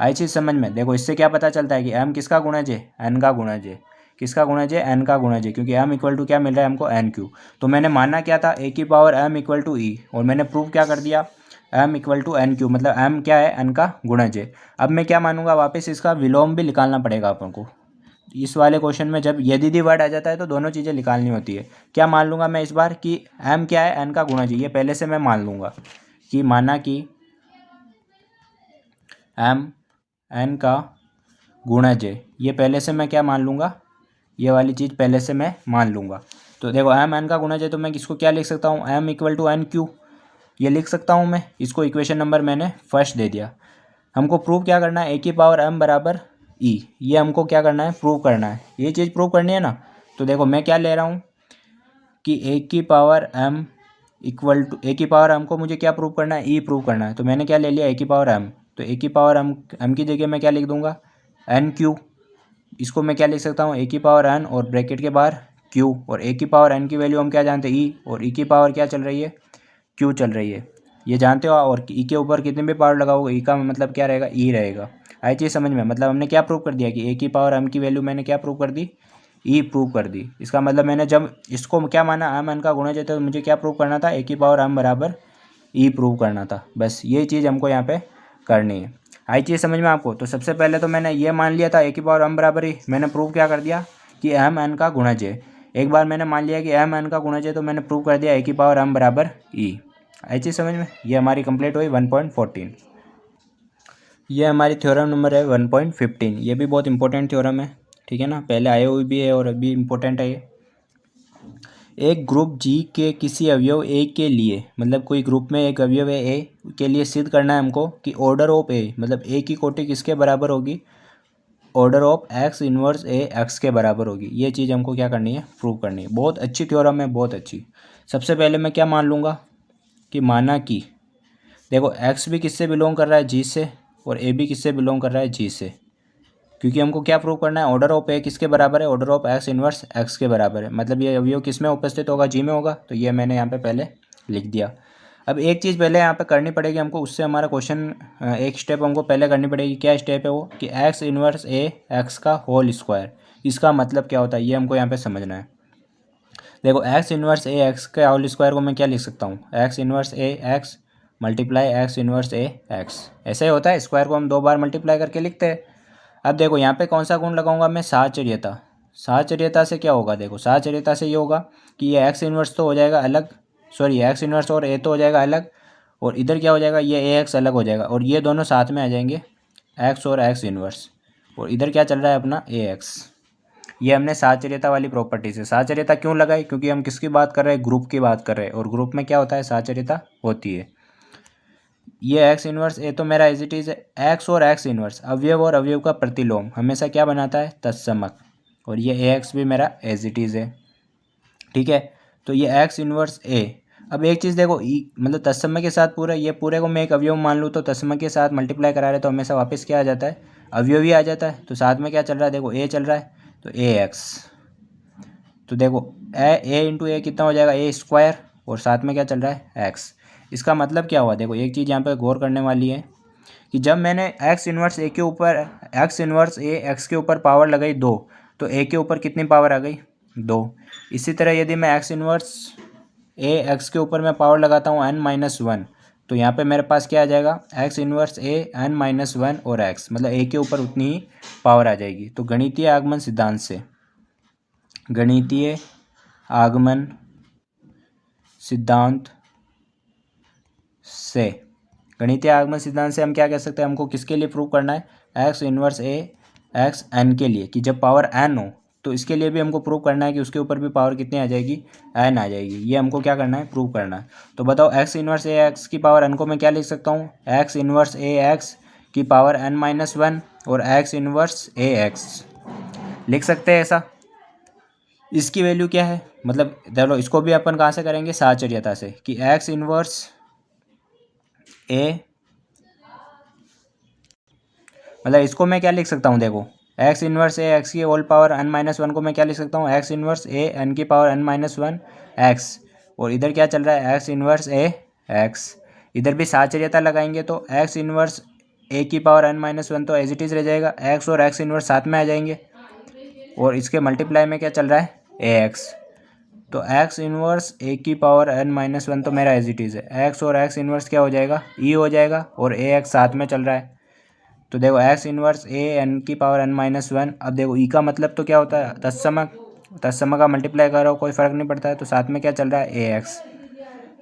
आई चीज़ समझ में? देखो इससे क्या पता चलता है कि एम किसका गुणज है, एन का गुणज है। किसका गुणज है, एन का गुणज है, क्योंकि एम इक्वल टू क्या मिल रहा है हमको, एन क्यू। तो मैंने मानना क्या था, ए की power m equal to e, और मैंने प्रूव क्या कर दिया, m equal to N q, मतलब एम क्या है, एन का गुणज है। अब मैं क्या मानूंगा, वापस इसका विलोम भी निकालना पड़ेगा अपन को। इस वाले क्वेश्चन में जब यदि वर्ड आ जाता है तो दोनों चीज़ें निकालनी होती है। क्या मान लूँगा मैं इस बार कि एम क्या है, एन का गुणज है, ये पहले से मैं मान लूँगा कि माना कि एम एन का गुणज है, ये पहले से मैं क्या मान लूँगा, ये वाली चीज़ पहले से मैं मान लूँगा। तो देखो एम एन का गुणज है, तो मैं इसको क्या लिख सकता हूँ, m equal to N q, ये लिख सकता हूँ मैं। इसको इक्वेशन नंबर मैंने फर्स्ट दे दिया। हमको प्रूव क्या करना है, ए की पावर एम बराबर ई, ये हमको क्या करना है, प्रूव करना है। ये चीज़ प्रूव करनी है ना। तो देखो मैं क्या ले रहा हूँ कि ए की पावर एम इक्वल टू, ए की पावर एम को मुझे क्या प्रूव करना है, ई प्रूव करना है। तो मैंने क्या ले लिया, ए की पावर एम। तो ए की पावर एम की जगह मैं क्या लिख दूंगा, एन क्यू। इसको मैं क्या लिख सकता हूँ, ए की पावर एन और ब्रैकेट के बाहर क्यू, और ए की पावर एन की वैल्यू हम क्या जानते हैं, ई, और ई की पावर क्या चल रही है, क्यू चल रही है, ये जानते हो। और ई के ऊपर कितने भी पावर लगाओगे, ई का मतलब क्या रहेगा, ई रहेगा। आई चीज़ समझ में? मतलब हमने क्या प्रूव कर दिया कि ए की पावर एम की वैल्यू मैंने क्या प्रूव कर दी, ई प्रूव कर दी। इसका मतलब मैंने जब इसको क्या माना, एम एन का गुणज है, तो मुझे क्या प्रूव करना था, ए की पावर एम बराबर ई प्रूव करना था। बस ये चीज़ हमको यहाँ पे करनी है। आई चीज़ समझ में आपको? तो सबसे पहले तो मैंने ये मान लिया था ए की पावर एम बराबर ई, मैंने प्रूव क्या कर दिया कि एम एन का गुणज है। एक बार मैंने मान लिया कि एम एन का गुणज है, तो मैंने प्रूव कर दिया ए की पावर एम बराबर ई। आई चीज़ समझ में? ये हमारी कंप्लीट हुई 1.14। ये हमारी थ्योरम नंबर है 1.15। ये भी बहुत इंपॉर्टेंट थ्योरम है। ठीक है ना, पहले आए हुए भी है और अभी इम्पोर्टेंट है ये। एक ग्रुप जी के किसी अवयव ए के लिए, मतलब कोई ग्रुप में एक अवयव है ए के लिए सिद्ध करना है हमको कि ऑर्डर ऑफ ए, मतलब ए की कोटि किसके बराबर होगी, order of x inverse A x के बराबर होगी। ये चीज़ हमको क्या करनी है, प्रूव करनी है। बहुत अच्छी थ्योरम है, बहुत अच्छी। सबसे पहले मैं क्या मान लूँगा कि माना कि देखो एक्स भी किससे बिलोंग कर रहा है, जी से, और ए भी किससे बिलोंग कर रहा है, जी से। क्योंकि हमको क्या प्रूव करना है, ऑर्डर ऑफ ए किसके बराबर है, order of x inverse x के बराबर है। मतलब ये अवयव किस में उपस्थित होगा, जी में होगा। तो ये मैंने यहाँ पे पहले लिख दिया। अब एक चीज़ पहले यहाँ पे करनी पड़ेगी हमको, उससे हमारा क्वेश्चन, एक स्टेप हमको पहले करनी पड़ेगी। क्या स्टेप है वो, कि एक्स इनवर्स ए एक्स का होल स्क्वायर, इसका मतलब क्या होता है ये हमको यहाँ पे समझना है। देखो एक्स इनवर्स ए एक्स के होल स्क्वायर को मैं क्या लिख सकता हूँ, एक्स इनवर्स ए एक्स मल्टीप्लाई एक्स इनवर्स ए एक्स। ऐसे ही होता है, स्क्वायर को हम 2 बार मल्टीप्लाई करके लिखते हैं। अब देखो यहाँ पे कौन सा गुण लगाऊंगा मैं, साहचर्यता। साहचर्यता से क्या होगा, देखो साहचर्यता से ये होगा कि ये एक्स इनवर्स तो हो जाएगा अलग, सॉरी एक्स इनवर्स और ए तो हो जाएगा अलग, और इधर क्या हो जाएगा, ये ए एक्स अलग हो जाएगा, और ये दोनों साथ में आ जाएंगे, एक्स और एक्स इनवर्स, और इधर क्या चल रहा है अपना ए एक्स। ये हमने साहचर्यता वाली प्रॉपर्टी से। साहचर्यता क्यों लगाई, क्योंकि हम किसकी बात कर रहे हैं, ग्रुप की बात कर रहे हैं, और ग्रुप में क्या होता है, साहचर्यता होती है। ये एक्स इनवर्स ए तो मेरा एज इट इज़ है, एक्स और एक्स इनवर्स अवयव और अवयव का प्रतिलोम हमेशा क्या बनाता है, तत्समक, और ये ए एक्स भी मेरा एज इट इज़ है। ठीक है, तो ये एक्स इनवर्स ए। अब एक चीज़ देखो, मतलब तत्समक के साथ पूरा, ये पूरे को मैं एक अवयव मान लूँ तो तत्समक के साथ मल्टीप्लाई करा रहे तो हमेशा वापस क्या आ जाता है, अवयव ही आ जाता है। तो साथ में क्या चल रहा है, देखो ए चल रहा है, तो ए एक्स। तो देखो ए इंटू ए कितना हो जाएगा, ए स्क्वायर, और साथ में क्या चल रहा है, एक्स। इसका मतलब क्या हुआ, देखो एक चीज़ यहाँ पे गौर करने वाली है कि जब मैंने एक्स इन्वर्स ए के ऊपर, एक्स इन्वर्स ए एक्स के ऊपर पावर लगाई 2, तो ए के ऊपर कितनी पावर आ गई, 2। इसी तरह यदि मैं एक्स इन्वर्स ए एक्स के ऊपर मैं पावर लगाता हूँ n-1, तो यहाँ पे मेरे पास क्या आ जाएगा, एक्स इन्वर्स ए n-1 और एक्स, मतलब ए के ऊपर उतनी ही पावर आ जाएगी। तो गणितीय आगमन सिद्धांत से, गणितीय आगमन सिद्धांत से, गणितीय आगमन सिद्धांत से हम क्या कह सकते हैं, हमको किसके लिए प्रूव करना है, एक्स इनवर्स ए एक्स एन के लिए, कि जब पावर एन हो तो इसके लिए भी हमको प्रूव करना है कि उसके ऊपर भी पावर कितनी आ जाएगी, एन आ जाएगी। ये हमको क्या करना है, प्रूव करना है। तो बताओ एक्स इनवर्स ए एक्स की पावर एन को मैं क्या लिख सकता हूँ, एक्स इनवर्स ए एक्स की पावर n-1 और एक्स इनवर्स ए एक्स लिख सकते हैं ऐसा। इसकी वैल्यू क्या है, मतलब चलो इसको भी अपन कहाँ से करेंगे, साहचर्यता से, कि एक्स इनवर्स ए, मतलब इसको मैं क्या लिख सकता हूँ, देखो एक्स इनवर्स ए एक्स की होल पावर n-1 को मैं क्या लिख सकता हूँ, एक्स इनवर्स ए एन की पावर n-1 एक्स, और इधर क्या चल रहा है, एक्स इनवर्स ए एक्स। इधर भी साहचर्यता लगाएंगे तो एक्स इनवर्स ए की पावर n-1 तो एज इट इज़ रह जाएगा, एक्स और एक्स इनवर्स साथ में आ जाएंगे, और इसके मल्टीप्लाई में क्या चल रहा है, ए एक्स। तो एक्स इनवर्स ए की पावर n-1 तो मेरा एज इट इज़ है, एक्स और एक्स इनवर्स क्या हो जाएगा, ई हो जाएगा, और ए एक्स साथ में चल रहा है। तो देखो एक्स इनवर्स ए एन की पावर n-1। अब देखो ई का मतलब तो क्या होता है, तत्समक, तत्समक का मल्टीप्लाई करो कोई फ़र्क नहीं पड़ता है। तो साथ में क्या चल रहा है, ए एक्स।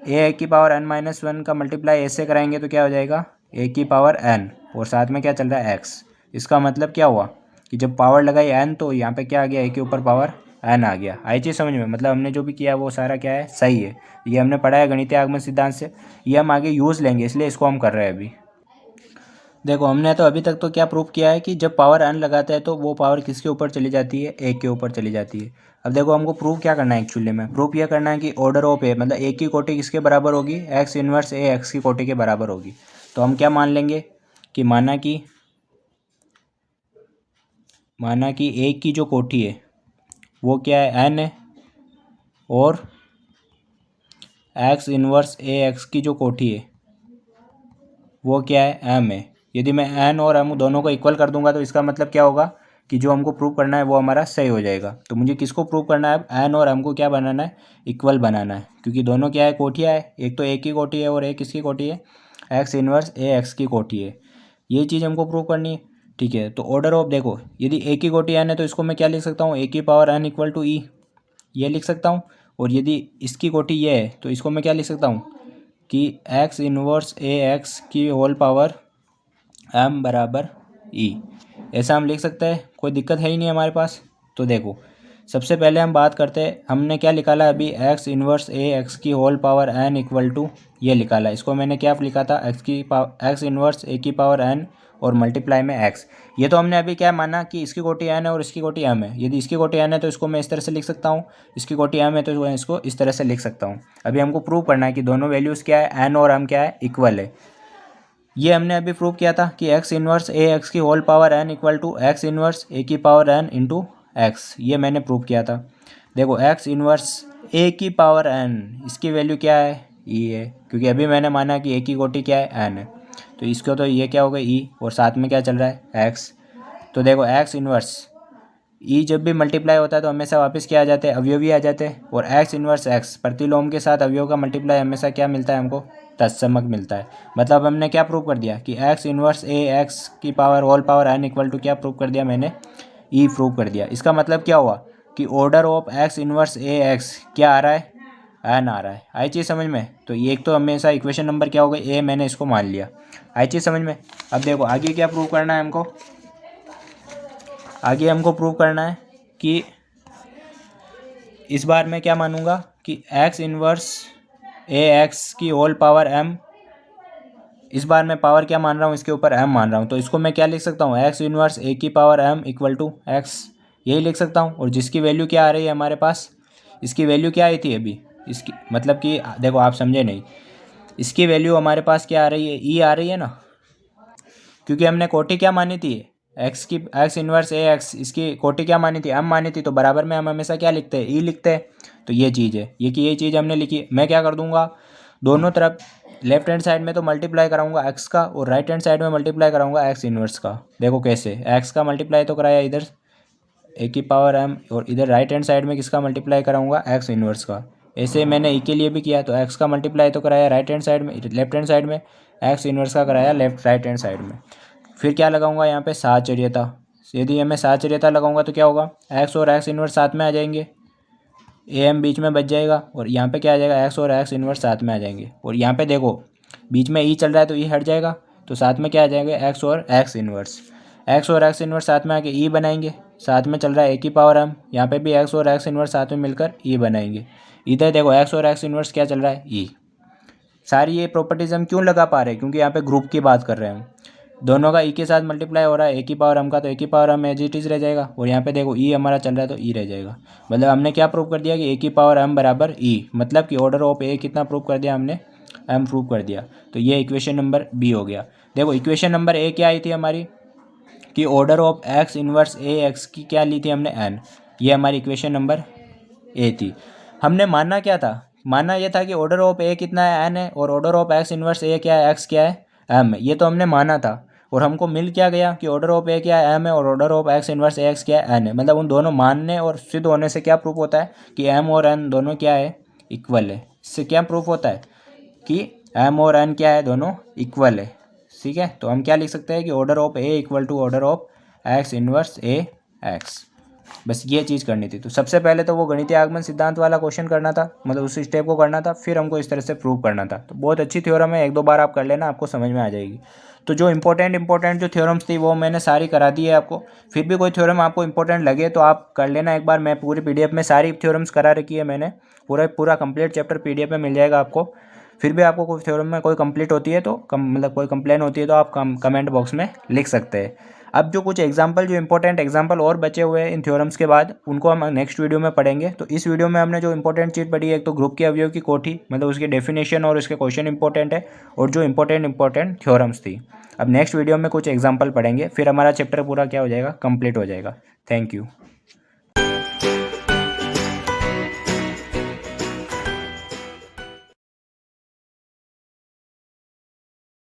ए की पावर n-1 का मल्टीप्लाई ऐसे कराएंगे तो क्या हो जाएगा, ए की पावर n, और साथ में क्या चल रहा है, एक्स। इसका मतलब क्या हुआ कि जब पावर लगाई n तो यहाँ पे क्या आ गया, ए के ऊपर पावर n आ गया। आई चीज़ समझ में, मतलब हमने जो भी किया वो सारा क्या है, सही है। ये हमने पढ़ा है गणितीय आगमन सिद्धांत से, ये हम आगे यूज़ लेंगे, इसलिए इसको हम कर रहे हैं अभी। देखो हमने तो अभी तक तो क्या प्रूव किया है कि जब पावर n लगाते हैं तो वो पावर किसके ऊपर चली जाती है, ए के ऊपर चली जाती है। अब देखो हमको प्रूव क्या करना है, एक्चुअली में प्रूव यह करना है कि ऑर्डर ऑफ ए, मतलब ए की कोटि किसके बराबर होगी, एक्स इनवर्स ए एक्स की कोटि के बराबर होगी। तो हम क्या मान लेंगे कि माना कि ए की जो कोटि है वो क्या है, एन है, और एक्स इनवर्स ए एक्स की जो कोटि है वो क्या है, एम है। यदि मैं एन और एम दोनों को इक्वल कर दूंगा तो इसका मतलब क्या होगा कि जो हमको प्रूव करना है वो हमारा सही हो जाएगा। तो मुझे किसको प्रूव करना है, अब एन और एम को क्या बनाना है, इक्वल बनाना है, क्योंकि दोनों क्या है, कोटियाँ है। एक तो ए की कोटि है और एक किसकी कोटि है, एक्स इनवर्स ए एक्स की कोटि है। ये चीज़ हमको प्रूव करनी है। ठीक है, तो ऑर्डर ऑफ, देखो यदि ए की कोटि एन है तो इसको मैं क्या लिख सकता हूँ, ए की पावर एन इक्वल टू ई, ये लिख सकता हूँ। और यदि इसकी कोटि ये है तो इसको मैं क्या लिख सकता हूँ कि एक्स इनवर्स ए एक्स की होल पावर एम बराबर ई। ऐसा हम लिख सकते हैं, कोई दिक्कत है ही नहीं हमारे पास। तो देखो सबसे पहले हम बात करते हैं, हमने क्या निकाला अभी, एक्स इन्वर्स ए एक्स की whole power N equal to ये निकाला। इसको मैंने क्या लिखा था, एक्स इन्वर्स ए की पावर एन और मल्टीप्लाई में एक्स। ये तो हमने अभी क्या माना कि इसकी कोटि एन है और इसकी कोटि एम है। यदि इसकी कोटि एन है तो इसको मैं इस तरह से लिख सकता हूँ, इसकी कोटि एम है तो मैं इसको इस तरह से लिख सकता हूँ। अभी हमको प्रूव करना है कि दोनों वैल्यूज़ क्या है, एन और एम क्या है, इक्वल है। ये हमने अभी प्रूव किया था कि एक्स इन्वर्स ए एक्स की whole power N equal to X inverse ए की पावर एन इंटू एक्स, ये मैंने प्रूव किया था। देखो एक्स इन्वर्स ए की पावर एन, इसकी वैल्यू क्या है, ई है, क्योंकि अभी मैंने माना कि ए की कोटि क्या है, एन है। तो इसको तो ये क्या होगा, ई, और साथ में क्या चल रहा है, एक्स। तो देखो एक्स इन्वर्स ई जब भी मल्टीप्लाई होता है तो हमेशा वापस क्या आ जाते हैं, अवयवी आ जाते हैं। और एक्स इन्वर्स एक्स प्रतिलोम के साथ अवयव का मल्टीप्लाई हमेशा क्या मिलता है हमको, तत्समक मिलता है। मतलब हमने क्या प्रूव कर दिया कि एक्स इन्वर्स ए एक्स की power whole power N equal to क्या प्रूव कर दिया मैंने, ई प्रूव कर दिया। इसका मतलब क्या हुआ कि order of x inverse A x क्या आ रहा है, एन आ रहा है। आई चीज़ समझ में। तो ये एक तो हमेशा इक्वेशन नंबर क्या होगा, ए, मैंने इसको मान लिया। आई चीज़ समझ में। अब देखो आगे क्या प्रूव करना है हमको, आगे हमको प्रूव करना है कि इस बार मैं क्या मानूंगा कि एक्स इन्वर्स ए एक्स की होल पावर एम, इस बार मैं पावर क्या मान रहा हूँ, इसके ऊपर एम मान रहा हूँ। तो इसको मैं क्या लिख सकता हूँ, एक्स इन्वर्स ए की power m equal to x, यही लिख सकता हूँ। और जिसकी वैल्यू क्या आ रही है हमारे पास, इसकी वैल्यू क्या आई थी अभी, इसकी मतलब कि देखो आप समझे नहीं, इसकी वैल्यू हमारे पास क्या आ रही है, ई आ रही है ना, क्योंकि हमने कोटि क्या मानी थी, एक्स की, एक्स इन्वर्स ए एक्स, इसकी कोटि क्या मानी थी, एम मानी थी। तो बराबर में हम हमेशा क्या लिखते हैं, ई लिखते हैं। तो ये चीज़ है, ये कि ये चीज़ हमने लिखी। मैं क्या कर दूंगा, दोनों तरफ लेफ्ट हैंड साइड में तो मल्टीप्लाई कराऊंगा एक्स का, और राइट हैंड साइड में मल्टीप्लाई कराऊंगा एक्स इन्वर्स का। देखो कैसे, एक्स का मल्टीप्लाई तो कराया इधर ए की पावर एम, और इधर राइट हैंड साइड में किसका मल्टीप्लाई कराऊंगा, एक्स इन्वर्स का। ऐसे मैंने ई के लिए भी किया, तो एक्स का मल्टीप्लाई तो कराया राइट हैंड साइड में, लेफ्ट हैंड साइड में एक्स इन्वर्स का कराया लेफ्ट राइट हैंड साइड में। फिर क्या लगाऊंगा यहाँ पे, साहचर्यता। यदि मैं साहचर्यता लगाऊंगा तो क्या होगा, एक्स और एक्स इन्वर्स साथ में आ जाएंगे, ए एम बीच में बच जाएगा, और यहाँ पे क्या आ जाएगा, एक्स और एक्स इन्वर्स साथ में आ जाएंगे। और यहाँ पे देखो बीच में ई चल रहा है तो ई हट जाएगा, तो साथ में क्या आ जाएंगे, एक्स और एक्स इन्वर्स। एक्स और एक्स इन्वर्स साथ में आके ई बनाएंगे, साथ में चल रहा है ए की पावर एम, यहाँ पे भी एक्स और एक्स इन्वर्स साथ में मिलकर ई बनाएंगे। इधर देखो एक्स और एक्स इन्वर्स क्या चल रहा है, ई। सारी ये प्रॉपर्टीज हम क्यों लगा पा रहे हैं, क्योंकि यहाँ पे ग्रुप की बात कर रहे हैं हम, दोनों का ई के साथ मल्टीप्लाई हो रहा है, ए की पावर एम का, तो ए की power m as it is रह जाएगा। और यहाँ पे देखो ई हमारा चल रहा है तो ई रह जाएगा। मतलब हमने क्या प्रूव कर दिया कि ए की पावर एम बराबर ई, मतलब कि ऑर्डर ऑफ ए कितना प्रूव कर दिया हमने, एम प्रूव कर दिया। तो ये इक्वेशन नंबर बी हो गया। देखो इक्वेशन नंबर ए क्या आई थी हमारी, कि order of x inverse A x की क्या ली थी हमने, एन। ये हमारी इक्वेशन नंबर ए थी। हमने मानना क्या था, मानना ये था कि ऑर्डर ऑफ ए कितना है, एन है, और ऑर्डर ऑफ एक्स इन्वर्स ए क्या है, एक्स क्या है, एम है। ये तो हमने माना था। और हमको मिल क्या गया कि ऑर्डर ऑफ ए क्या है, एम है, और order of x inverse A x क्या है, एन है। मतलब उन दोनों मानने और सिद्ध होने से क्या प्रूफ होता है कि एम और एन दोनों क्या है, इक्वल है। इससे क्या प्रूफ होता है कि एम और एन क्या है, दोनों इक्वल है। ठीक है, तो हम क्या लिख सकते हैं कि order of a equal to order of x inverse A x. बस ये चीज़ करनी थी। तो सबसे पहले तो वो गणितीय आगमन सिद्धांत वाला क्वेश्चन करना था, मतलब उस स्टेप को करना था, फिर हमको इस तरह से प्रूव करना था। तो बहुत अच्छी थ्योरम है, एक दो बार आप कर लेना, आपको समझ में आ जाएगी। तो जो इंपॉर्टेंट जो थ्योरम्स थी वो मैंने सारी करा दी है आपको। फिर भी कोई थ्योरम आपको इंपॉर्टेंट लगे तो आप कर लेना एक बार। मैं पूरी पीडीएफ में सारी थ्योरम्स करा रखी है मैंने, पूरा कंप्लीट चैप्टर पीडीएफ में मिल जाएगा आपको। फिर भी आपको कोई थ्योरम में कोई कंप्लीट होती है तो मतलब कोई कंप्लेन होती है तो आप कमेंट बॉक्स में लिख सकते हैं। अब जो कुछ एग्जाम्पल, जो इंपॉर्टेंट एग्जाम्पल और बचे हुए हैं इन थ्योरम्स के बाद, उनको हम नेक्स्ट वीडियो में पढ़ेंगे। तो इस वीडियो में हमने जो इंपॉर्टेंट चीज़ पढ़ी है, एक तो ग्रुप के अवयव की कोठी, मतलब उसकी डेफिनेशन और उसके क्वेश्चन इंपॉर्टेंट है, और जो इंपॉर्टेंट थ्योरम्स थी। अब नेक्स्ट वीडियो में कुछ एग्जाम्पल पढ़ेंगे, फिर हमारा चैप्टर पूरा क्या हो जाएगा, कंप्लीट हो जाएगा। Thank you.